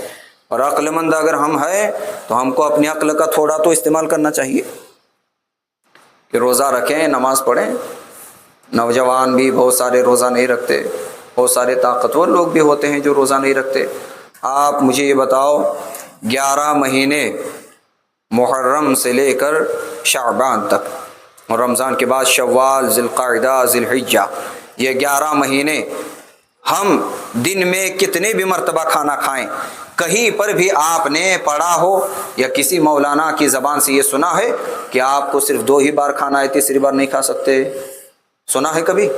اور عقل مند اگر ہم ہیں تو ہم کو اپنی عقل کا تھوڑا تو استعمال کرنا چاہیے کہ روزہ رکھیں، نماز پڑھیں۔ نوجوان بھی بہت سارے روزہ نہیں رکھتے، بہت سارے طاقتور لوگ بھی ہوتے ہیں جو روزہ نہیں رکھتے۔ آپ مجھے یہ بتاؤ 11 مہینے محرم سے لے کر شعبان تک، اور رمضان کے بعد شوال، ذی القعدہ، ذی الحجہ، یہ 11 مہینے ہم دن میں کتنے بھی مرتبہ کھانا کھائیں، کہیں پر بھی آپ نے پڑھا ہو یا کسی مولانا کی زبان سے یہ سنا ہے کہ آپ کو صرف 2 ہی بار کھانا ہے، تیسری بار نہیں کھا سکتے؟ سنا ہے کبھی؟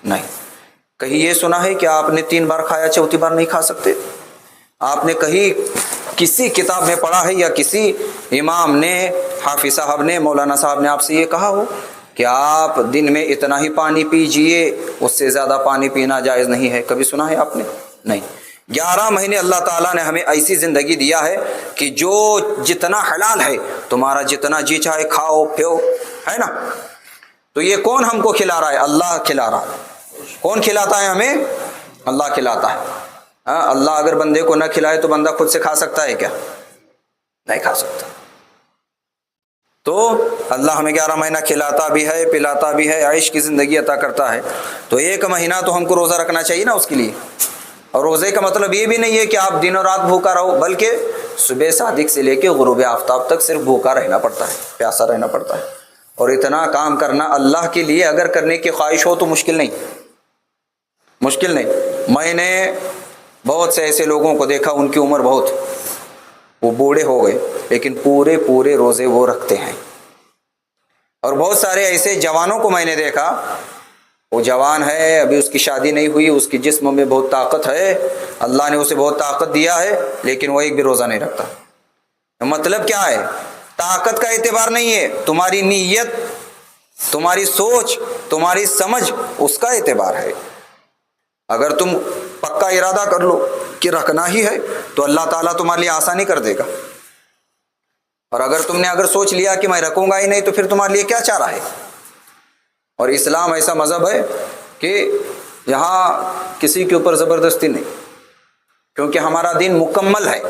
نہیں۔ کہیں یہ سنا ہے کہ آپ نے 3 بار کھایا 4تھی بار نہیں کھا سکتے؟ آپ نے کہیں کسی کتاب میں پڑھا ہے یا کسی امام نے، حافظ صاحب نے، مولانا صاحب نے آپ سے یہ کہا ہو کہ آپ دن میں اتنا ہی پانی پیجئے، اس سے زیادہ پانی پینا جائز نہیں ہے؟ کبھی سنا ہے آپ نے؟ نہیں۔ 11 مہینے اللہ تعالیٰ نے ہمیں ایسی زندگی دیا ہے کہ جو جتنا حلال ہے تمہارا جتنا جی چاہے کھاؤ پیو، ہے نا؟ تو یہ کون ہم کو کھلا رہا ہے؟ اللہ کھلا رہا ہے۔ کون کھلاتا ہے ہمیں؟ اللہ کھلاتا ہے۔ اللہ اگر بندے کو نہ کھلائے تو بندہ خود سے کھا سکتا ہے کیا؟ نہیں کھا سکتا۔ تو اللہ ہمیں 11 مہینہ کھلاتا بھی ہے، پلاتا بھی ہے، عیش کی زندگی عطا کرتا ہے، تو 1 مہینہ تو ہم کو روزہ رکھنا چاہیے نا اس کے لیے۔ اور روزے کا مطلب یہ بھی نہیں ہے کہ آپ دن اور رات بھوکا رہو، بلکہ صبح صادق سے لے کے غروب آفتاب تک صرف بھوکا رہنا پڑتا ہے، پیاسا رہنا پڑتا ہے۔ اور اتنا کام کرنا اللہ کے لیے اگر کرنے کی خواہش ہو تو مشکل نہیں، مشکل نہیں۔ میں نے بہت سے ایسے لوگوں کو دیکھا، ان کی عمر بہت، وہ بوڑھے ہو گئے لیکن پورے روزے وہ رکھتے ہیں۔ اور بہت سارے ایسے جوانوں کو میں نے دیکھا، وہ جوان ہے، ابھی اس کی شادی نہیں ہوئی، اس کی جسم میں بہت طاقت ہے، اللہ نے اسے بہت طاقت دیا ہے، لیکن وہ ایک بھی روزہ نہیں رکھتا۔ مطلب کیا ہے؟ طاقت کا اعتبار نہیں ہے، تمہاری نیت، تمہاری سوچ، تمہاری سمجھ، اس کا اعتبار ہے۔ اگر تم پکا ارادہ کر لو کہ رکھنا ہی ہے تو اللہ تعالیٰ تمہارے لیے آسانی کر دے گا، اور اگر تم نے سوچ لیا کہ میں رکھوں گا ہی نہیں تو پھر تمہارے لیے کیا چارہ ہے۔ اور اسلام ایسا مذہب ہے کہ یہاں کسی کے اوپر زبردستی نہیں، کیونکہ ہمارا دین مکمل ہے۔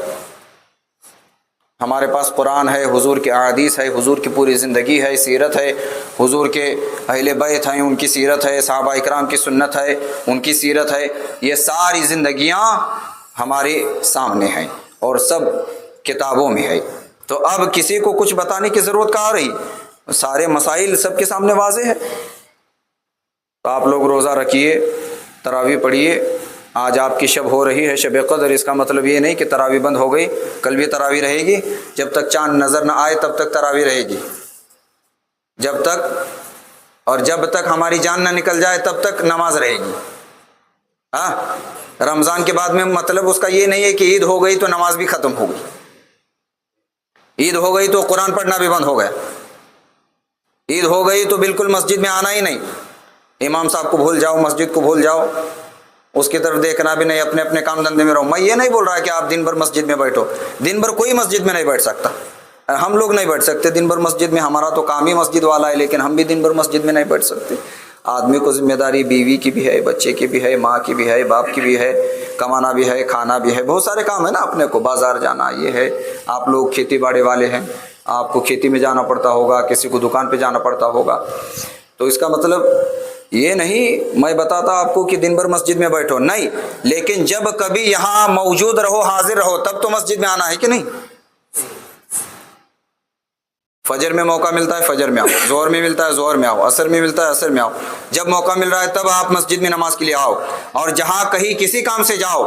ہمارے پاس قرآن ہے، حضور کے احادیث ہے، حضور کی پوری زندگی ہے، سیرت ہے، حضور کے اہل بیت ہیں ان کی سیرت ہے، صحابہ اکرام کی سنت ہے ان کی سیرت ہے، یہ ساری زندگیاں ہمارے سامنے ہیں اور سب کتابوں میں ہے۔ تو اب کسی کو کچھ بتانے کی ضرورت کہاں رہی، سارے مسائل سب کے سامنے واضح ہے۔ تو آپ لوگ روزہ رکھیے، تراویح پڑھیے۔ آج آپ کی شب ہو رہی ہے شب قدر، اس کا مطلب یہ نہیں کہ تراویح بند ہو گئی، کل بھی تراویح رہے گی، جب تک چاند نظر نہ آئے تب تک تراویح رہے گی، جب تک ہماری جان نہ نکل جائے تب تک نماز رہے گی۔ رمضان کے بعد میں مطلب اس کا یہ نہیں ہے کہ عید ہو گئی تو نماز بھی ختم ہو گئی، عید ہو گئی تو قرآن پڑھنا بھی بند ہو گیا، عید ہو گئی تو بالکل مسجد میں آنا ہی نہیں، امام صاحب کو بھول جاؤ، مسجد کو بھول جاؤ، اس کی طرف دیکھنا بھی نہیں، اپنے اپنے کام دھندے میں رہو۔ میں یہ نہیں بول رہا کہ آپ دن بھر مسجد میں بیٹھو، دن بھر کوئی مسجد میں نہیں بیٹھ سکتا، ہم لوگ نہیں بیٹھ سکتے دن بھر مسجد میں، ہمارا تو کام ہی مسجد والا ہے، لیکن ہم بھی دن بھر مسجد میں نہیں بیٹھ سکتے۔ آدمی کو ذمہ داری بیوی کی بھی ہے، بچے کی بھی ہے، ماں کی بھی ہے، باپ کی بھی ہے، کمانا بھی ہے، کھانا بھی ہے، بہت سارے کام ہیں نا اپنے کو، بازار جانا یہ ہے۔ آپ لوگ کھیتی باڑی والے ہیں، آپ کو کھیتی میں جانا پڑتا ہوگا، کسی کو دکان پہ جانا پڑتا ہوگا، تو اس کا مطلب یہ نہیں میں بتاتا آپ کو کہ دن بھر مسجد میں بیٹھو، نہیں، لیکن جب کبھی یہاں موجود رہو، حاضر رہو، تب تو مسجد میں آنا ہے کہ نہیں۔ فجر میں موقع ملتا ہے فجر میں آؤ، ظہر میں ملتا ہے ظہر میں آؤ، عصر میں ملتا ہے عصر میں آؤ، جب موقع مل رہا ہے تب آپ مسجد میں نماز کے لیے آؤ۔ اور جہاں کہیں کسی کام سے جاؤ،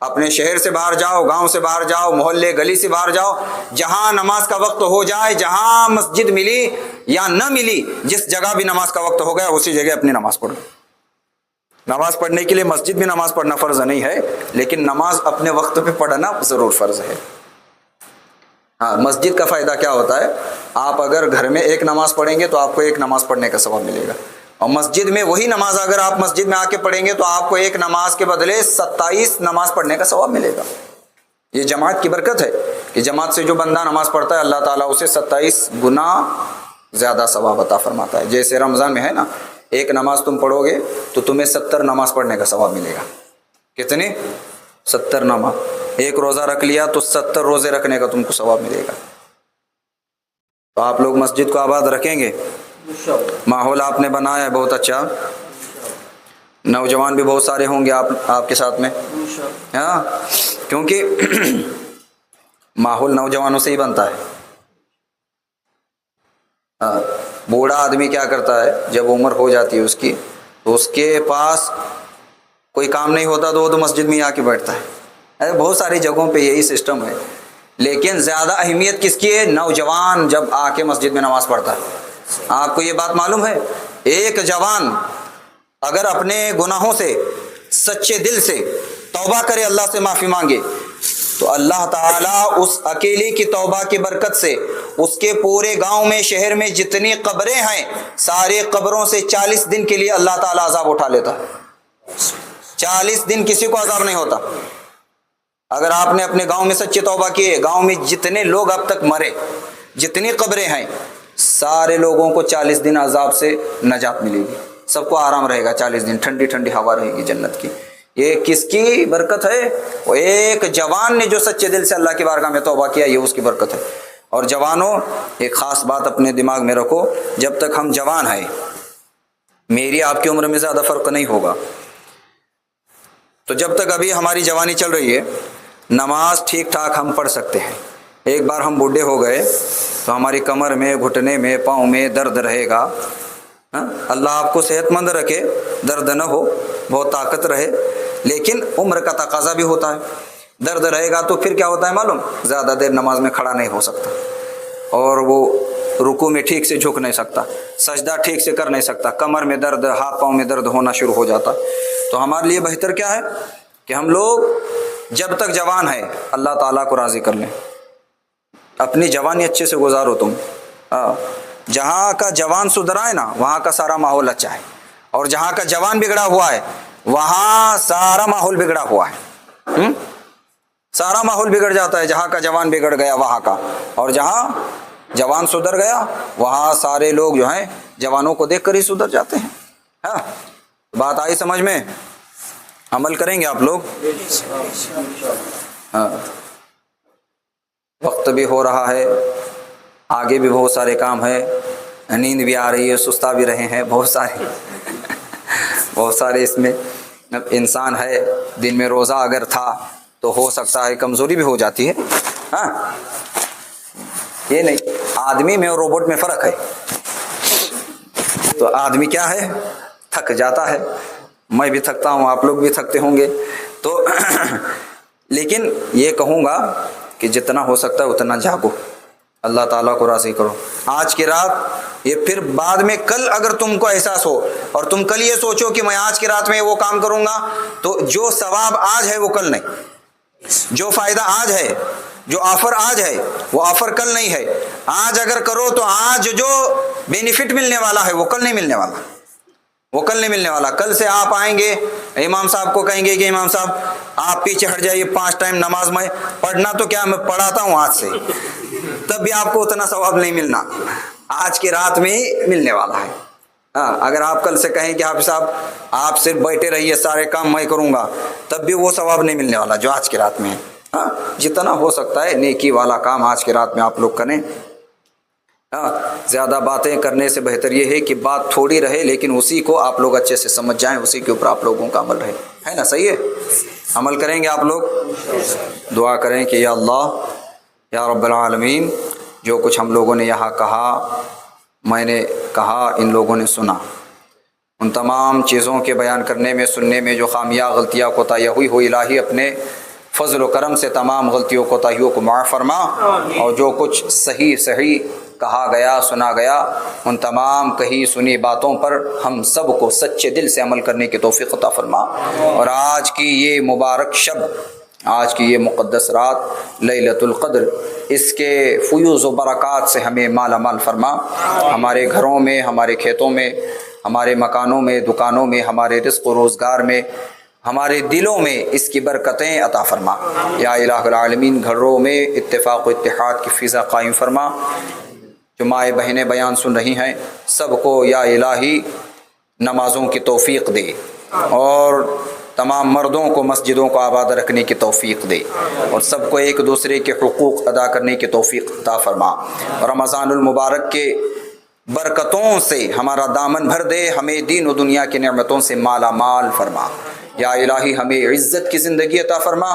اپنے شہر سے باہر جاؤ، گاؤں سے باہر جاؤ، محلے گلی سے باہر جاؤ، جہاں نماز کا وقت ہو جائے، جہاں مسجد ملی یا نہ ملی، جس جگہ بھی نماز کا وقت ہو گیا اسی جگہ اپنی نماز پڑھو۔ نماز پڑھنے کے لیے مسجد میں نماز پڑھنا فرض نہیں ہے، لیکن نماز اپنے وقت پہ پڑھنا ضرور فرض ہے۔ ہاں، مسجد کا فائدہ کیا ہوتا ہے آپ اگر گھر میں ایک نماز پڑھیں گے تو آپ کو ایک نماز پڑھنے کا ثواب ملے گا، اور مسجد میں وہی نماز اگر آپ مسجد میں آ کے پڑھیں گے تو آپ کو ایک نماز کے بدلے 27 نماز پڑھنے کا ثواب ملے گا۔ یہ جماعت کی برکت ہے کہ جماعت سے جو بندہ نماز پڑھتا ہے اللہ تعالیٰ اسے 27 گنا زیادہ ثواب عطا فرماتا ہے۔ جیسے رمضان میں ہے نا، ایک نماز تم پڑھو گے تو تمہیں 70 نماز پڑھنے کا ثواب ملے گا۔ کتنی؟ 70 نماز۔ ایک روزہ رکھ لیا تو 70 روزے رکھنے کا تم کو ثواب ملے گا۔ تو آپ لوگ مسجد کو آباد رکھیں گے، ماحول آپ نے بنایا ہے بہت اچھا، نوجوان بھی بہت سارے ہوں گے آپ کے ساتھ میں، ہاں، کیونکہ ماحول نوجوانوں سے ہی بنتا ہے۔ ہاں، بوڑھا آدمی کیا کرتا ہے جب عمر ہو جاتی ہے اس کی تو اس کے پاس کوئی کام نہیں ہوتا تو وہ تو مسجد میں ہی آ کے بیٹھتا ہے۔ بہت ساری جگہوں پہ یہی سسٹم ہے، لیکن زیادہ اہمیت کس کی ہے؟ نوجوان جب آ کے مسجد میں نماز پڑھتا ہے۔ آپ کو یہ بات معلوم ہے، ایک جوان اگر اپنے گناہوں سے سچے دل سے توبہ کرے، اللہ سے معافی مانگے، تو اللہ تعالیٰ اس اکیلے کی توبہ کی برکت سے اس کے پورے گاؤں میں، شہر میں جتنی قبریں ہیں، سارے قبروں سے 40 دن کے لیے اللہ تعالیٰ عذاب اٹھا لیتا ہے۔ 40 دن کسی کو عذاب نہیں ہوتا۔ اگر آپ نے اپنے گاؤں میں سچے توبہ کیے، گاؤں میں جتنے لوگ اب تک مرے، جتنی قبریں ہیں، سارے لوگوں کو 40 دن عذاب سے نجات ملے گی، سب کو آرام رہے گا 40 دن، ٹھنڈی ٹھنڈی ہوا رہے گی جنت کی۔ یہ کس کی برکت ہے؟ وہ ایک جوان نے جو سچے دل سے اللہ کی بارگاہ میں توبہ کیا، یہ اس کی برکت ہے۔ اور جوانوں، ایک خاص بات اپنے دماغ میں رکھو، جب تک ہم جوان ہیں، میری آپ کی عمر میں زیادہ فرق نہیں ہوگا، تو جب تک ابھی ہماری جوانی چل رہی ہے نماز ٹھیک ٹھاک ہم پڑھ سکتے ہیں۔ ایک بار ہم بوڑھے ہو گئے تو ہماری کمر میں، گھٹنے میں، پاؤں میں درد رہے گا۔ اللہ آپ کو صحت مند رکھے، درد نہ ہو، بہت طاقت رہے، لیکن عمر کا تقاضا بھی ہوتا ہے۔ درد رہے گا تو پھر کیا ہوتا ہے معلوم؟ زیادہ دیر نماز میں کھڑا نہیں ہو سکتا، اور وہ رکوع میں ٹھیک سے جھک نہیں سکتا، سجدہ ٹھیک سے کر نہیں سکتا، کمر میں درد، ہاتھ پاؤں میں درد ہونا شروع ہو جاتا۔ تو ہمارے لیے بہتر کیا ہے کہ ہم لوگ جب تک جوان ہیں اللہ تعالیٰ کو راضی کر لیں، اپنی جوانی اچھے سے گزارو تم۔ جہاں کا جوان سدھرا ہے نا، وہاں کا سارا ماحول اچھا ہے، اور جہاں کا جوان بگڑا ہوا ہے وہاں سارا ماحول بگڑا ہوا ہے۔ سارا ماحول بگڑ جاتا ہے جہاں کا جوان بگڑ گیا وہاں کا، اور جہاں جوان سدھر گیا وہاں سارے لوگ جو ہیں جوانوں کو دیکھ کر ہی سدھر جاتے ہیں۔ ہاں، بات آئی سمجھ میں؟ عمل کریں گے آپ لوگ؟ ہاں، وقت بھی ہو رہا ہے، آگے بھی بہت سارے کام ہے، نیند بھی آ رہی ہے، سستا بھی رہے ہیں بہت سارے اس میں انسان ہے۔ دن میں روزہ اگر تھا تو ہو سکتا ہے کمزوری بھی ہو جاتی ہے۔ ہاں، یہ نہیں، آدمی میں اور روبوٹ میں فرق ہے۔ تو آدمی کیا ہے؟ تھک جاتا ہے، میں بھی تھکتا ہوں، آپ لوگ بھی تھکتے ہوں گے۔ تو لیکن یہ کہوں گا کہ جتنا ہو سکتا ہے اتنا جاگو، اللہ تعالیٰ کو راضی کرو آج کی رات۔ یہ پھر بعد میں کل اگر تم کو احساس ہو اور تم کل یہ سوچو کہ میں آج کی رات میں وہ کام کروں گا، تو جو ثواب آج ہے وہ کل نہیں، جو فائدہ آج ہے، جو آفر آج ہے وہ آفر کل نہیں ہے۔ آج اگر کرو تو آج جو بینیفٹ ملنے والا ہے وہ کل نہیں ملنے والا، وہ کل نہیں ملنے والا۔ کل سے آپ آئیں گے امام صاحب کو کہیں گے کہ امام صاحب آپ پیچھے ہٹ جائیے، 5 ٹائم نماز میں پڑھنا تو کیا میں پڑھاتا ہوں آج سے، تب بھی آپ کو اتنا ثواب نہیں ملنا، آج کی رات میں ہی ملنے والا ہے۔ ہاں، اگر آپ کل سے کہیں کہ حافظ صاحب آپ صرف بیٹھے رہیے، سارے کام میں کروں گا، تب بھی وہ ثواب نہیں ملنے والا جو آج کی رات میں ہے۔ ہاں، جتنا ہو سکتا ہے نیکی والا کام آج کی رات میں آپ لوگ کریں۔ ہاں، زیادہ باتیں کرنے سے بہتر یہ ہے کہ بات تھوڑی رہے لیکن اسی کو آپ لوگ اچھے سے سمجھ جائیں، اسی کے اوپر آپ لوگوں کا عمل رہے، ہے نا؟ صحیح ہے، عمل کریں گے آپ لوگ؟ دعا کریں کہ یا اللہ، یا رب العالمین، جو کچھ ہم لوگوں نے یہاں کہا، میں نے کہا، ان لوگوں نے سنا، ان تمام چیزوں کے بیان کرنے میں، سننے میں جو خامیاں، غلطیاں، کوتاہیاں ہوئی ہو، الہی اپنے فضل و کرم سے تمام غلطیوں کوتاہیوں کو معاف فرما، اور جو کچھ صحیح کہا گیا، سنا گیا، ان تمام کہی سنی باتوں پر ہم سب کو سچے دل سے عمل کرنے کی توفیق عطا فرما، اور آج کی یہ مبارک شب آج کی یہ مقدس رات لیلۃ القدر، اس کے فیوز و برکات سے ہمیں مالا مال فرما، ہمارے گھروں میں، ہمارے کھیتوں میں، ہمارے مکانوں میں، دکانوں میں، ہمارے رزق و روزگار میں، ہمارے دلوں میں اس کی برکتیں عطا فرما۔ یا الہ العالمین، گھروں میں اتفاق و اتحاد کی فضا قائم فرما۔ جو مائیں بہنیں بیان سن رہی ہیں سب کو یا الہی نمازوں کی توفیق دے، اور تمام مردوں کو مسجدوں کو آباد رکھنے کی توفیق دے، اور سب کو ایک دوسرے کے حقوق ادا کرنے کی توفیق عطا فرما۔ رمضان المبارک کے برکتوں سے ہمارا دامن بھر دے، ہمیں دین و دنیا کی نعمتوں سے مالا مال فرما۔ یا الہی ہمیں عزت کی زندگی عطا فرما،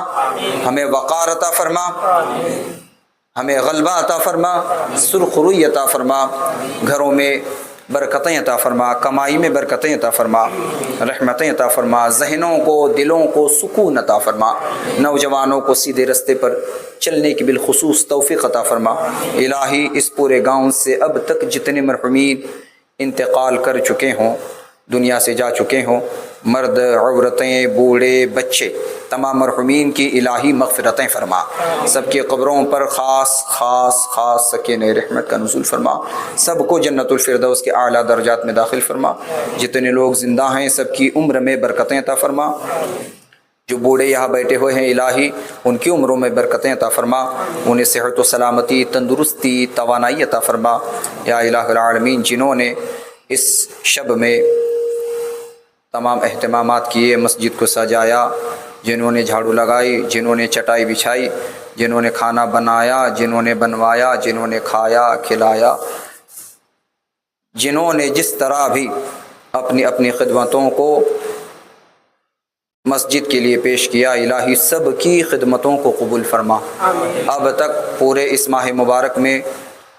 ہمیں وقار عطا فرما، ہمیں غلبہ عطا فرما، سرخ روی عطا فرما، گھروں میں برکتیں عطا فرما، کمائی میں برکتیں عطا فرما، رحمتیں عطا فرما، ذہنوں کو، دلوں کو سکون عطا فرما، نوجوانوں کو سیدھے رستے پر چلنے کی بالخصوص توفیق عطا فرما۔ الہی اس پورے گاؤں سے اب تک جتنے مرحومین انتقال کر چکے ہوں، دنیا سے جا چکے ہوں، مرد، عورتیں، بوڑھے، بچے، تمام مرحومین کی الہی مغفرتیں فرما، سب کی قبروں پر خاص خاص خاص سکینہ رحمت کا نزول فرما، سب کو جنت الفردوس کے اعلیٰ درجات میں داخل فرما، جتنے لوگ زندہ ہیں سب کی عمر میں برکتیں عطا فرما، جو بوڑھے یہاں بیٹھے ہوئے ہیں الہی ان کی عمروں میں برکتیں عطا فرما، انہیں صحت و سلامتی، تندرستی، توانائی عطا فرما۔ یا الہ العالمین، جنہوں نے اس شب میں تمام اہتمامات کیے، مسجد کو سجایا، جنہوں نے جھاڑو لگائی، جنہوں نے چٹائی بچھائی، جنہوں نے کھانا بنایا، جنہوں نے بنوایا، جنہوں نے کھایا کھلایا، جنہوں نے جس طرح بھی اپنی اپنی خدمتوں کو مسجد کے لیے پیش کیا، الہی سب کی خدمتوں کو قبول فرما۔ اب تک پورے اس ماہ مبارک میں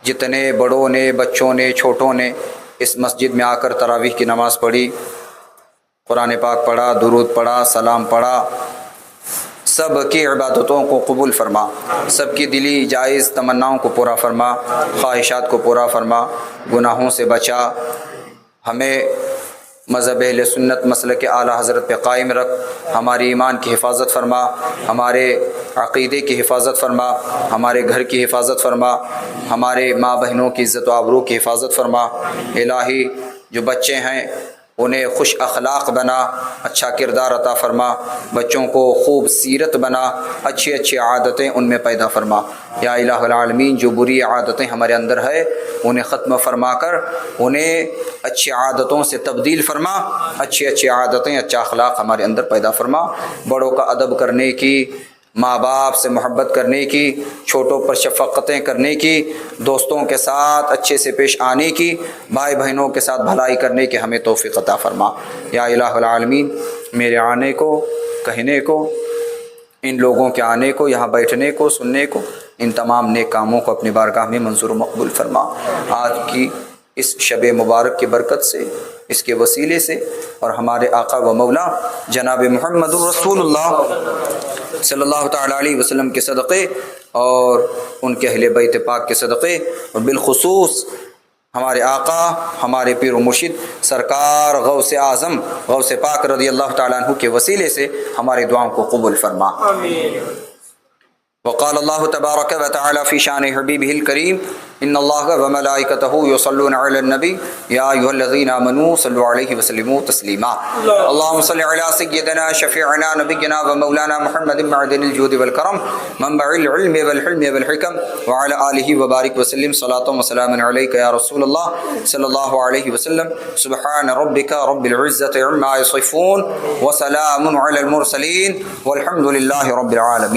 جتنے بڑوں نے، بچوں نے، چھوٹوں نے اس مسجد میں آ کر تراویح کی نماز پڑھی، قرآن پاک پڑھا، درود پڑھا، سلام پڑھا، سب کی عبادتوں کو قبول فرما، سب کی دلی جائز تمناؤں کو پورا فرما، خواہشات کو پورا فرما، گناہوں سے بچا، ہمیں مذہب اہل سنت مسلک اعلیٰ حضرت پہ قائم رکھ، ہمارے ایمان کی حفاظت فرما، ہمارے عقیدے کی حفاظت فرما، ہمارے گھر کی حفاظت فرما، ہمارے ماں بہنوں کی عزت و آبرو کی حفاظت فرما۔ الہی جو بچے ہیں انہیں خوش اخلاق بنا، اچھا کردار عطا فرما، بچوں کو خوب سیرت بنا، اچھی اچھی عادتیں ان میں پیدا فرما۔ یا الہ العالمین، جو بری عادتیں ہمارے اندر ہے انہیں ختم فرما کر انہیں اچھی عادتوں سے تبدیل فرما، اچھی اچھی عادتیں، اچھا اخلاق ہمارے اندر پیدا فرما، بڑوں کا ادب کرنے کی، ماں باپ سے محبت کرنے کی، چھوٹوں پر شفقتیں کرنے کی، دوستوں کے ساتھ اچھے سے پیش آنے کی، بھائی بہنوں کے ساتھ بھلائی کرنے کی ہمیں توفیق عطا فرما۔ یا الہ العالمین، میرے آنے کو، کہنے کو، ان لوگوں کے آنے کو، یہاں بیٹھنے کو، سننے کو، ان تمام نیک کاموں کو اپنی بارگاہ میں منظور و مقبول فرما۔ آج کی اس شب مبارک کی برکت سے، اس کے وسیلے سے، اور ہمارے آقا و مولا جناب محمد الرسول اللہ صلی اللہ تعالیٰ علیہ وسلم کے صدقے، اور ان کے اہل بیت پاک کے صدقے، اور بالخصوص ہمارے آقا، ہمارے پیر و مرشد سرکار غوث اعظم غوث پاک رضی اللہ تعالیٰ عنہ کے وسیلے سے ہماری دعاؤں کو قبول فرما۔ وقال اللہ تبارک و تعالی فی شان حبیبہ الکریم، ان اللہ وملائکتہ یصلون علی النبی یا ایھا الذین آمنوا صلوا علیہ وسلموا تسلیما۔ اللہم صل علی سیدنا شفیعنا نبینا ومولانا محمد معدن الجود والکرم منبع العلم والحلم والحکم وعلی آلہ وبارک وسلم صلاۃ وسلام علیک یا رسول اللہ صلی اللہ علیہ وسلم۔ سبحان ربک رب العزۃ عما یصفون وسلام علی المرسلین والحمد للہ رب العالمین۔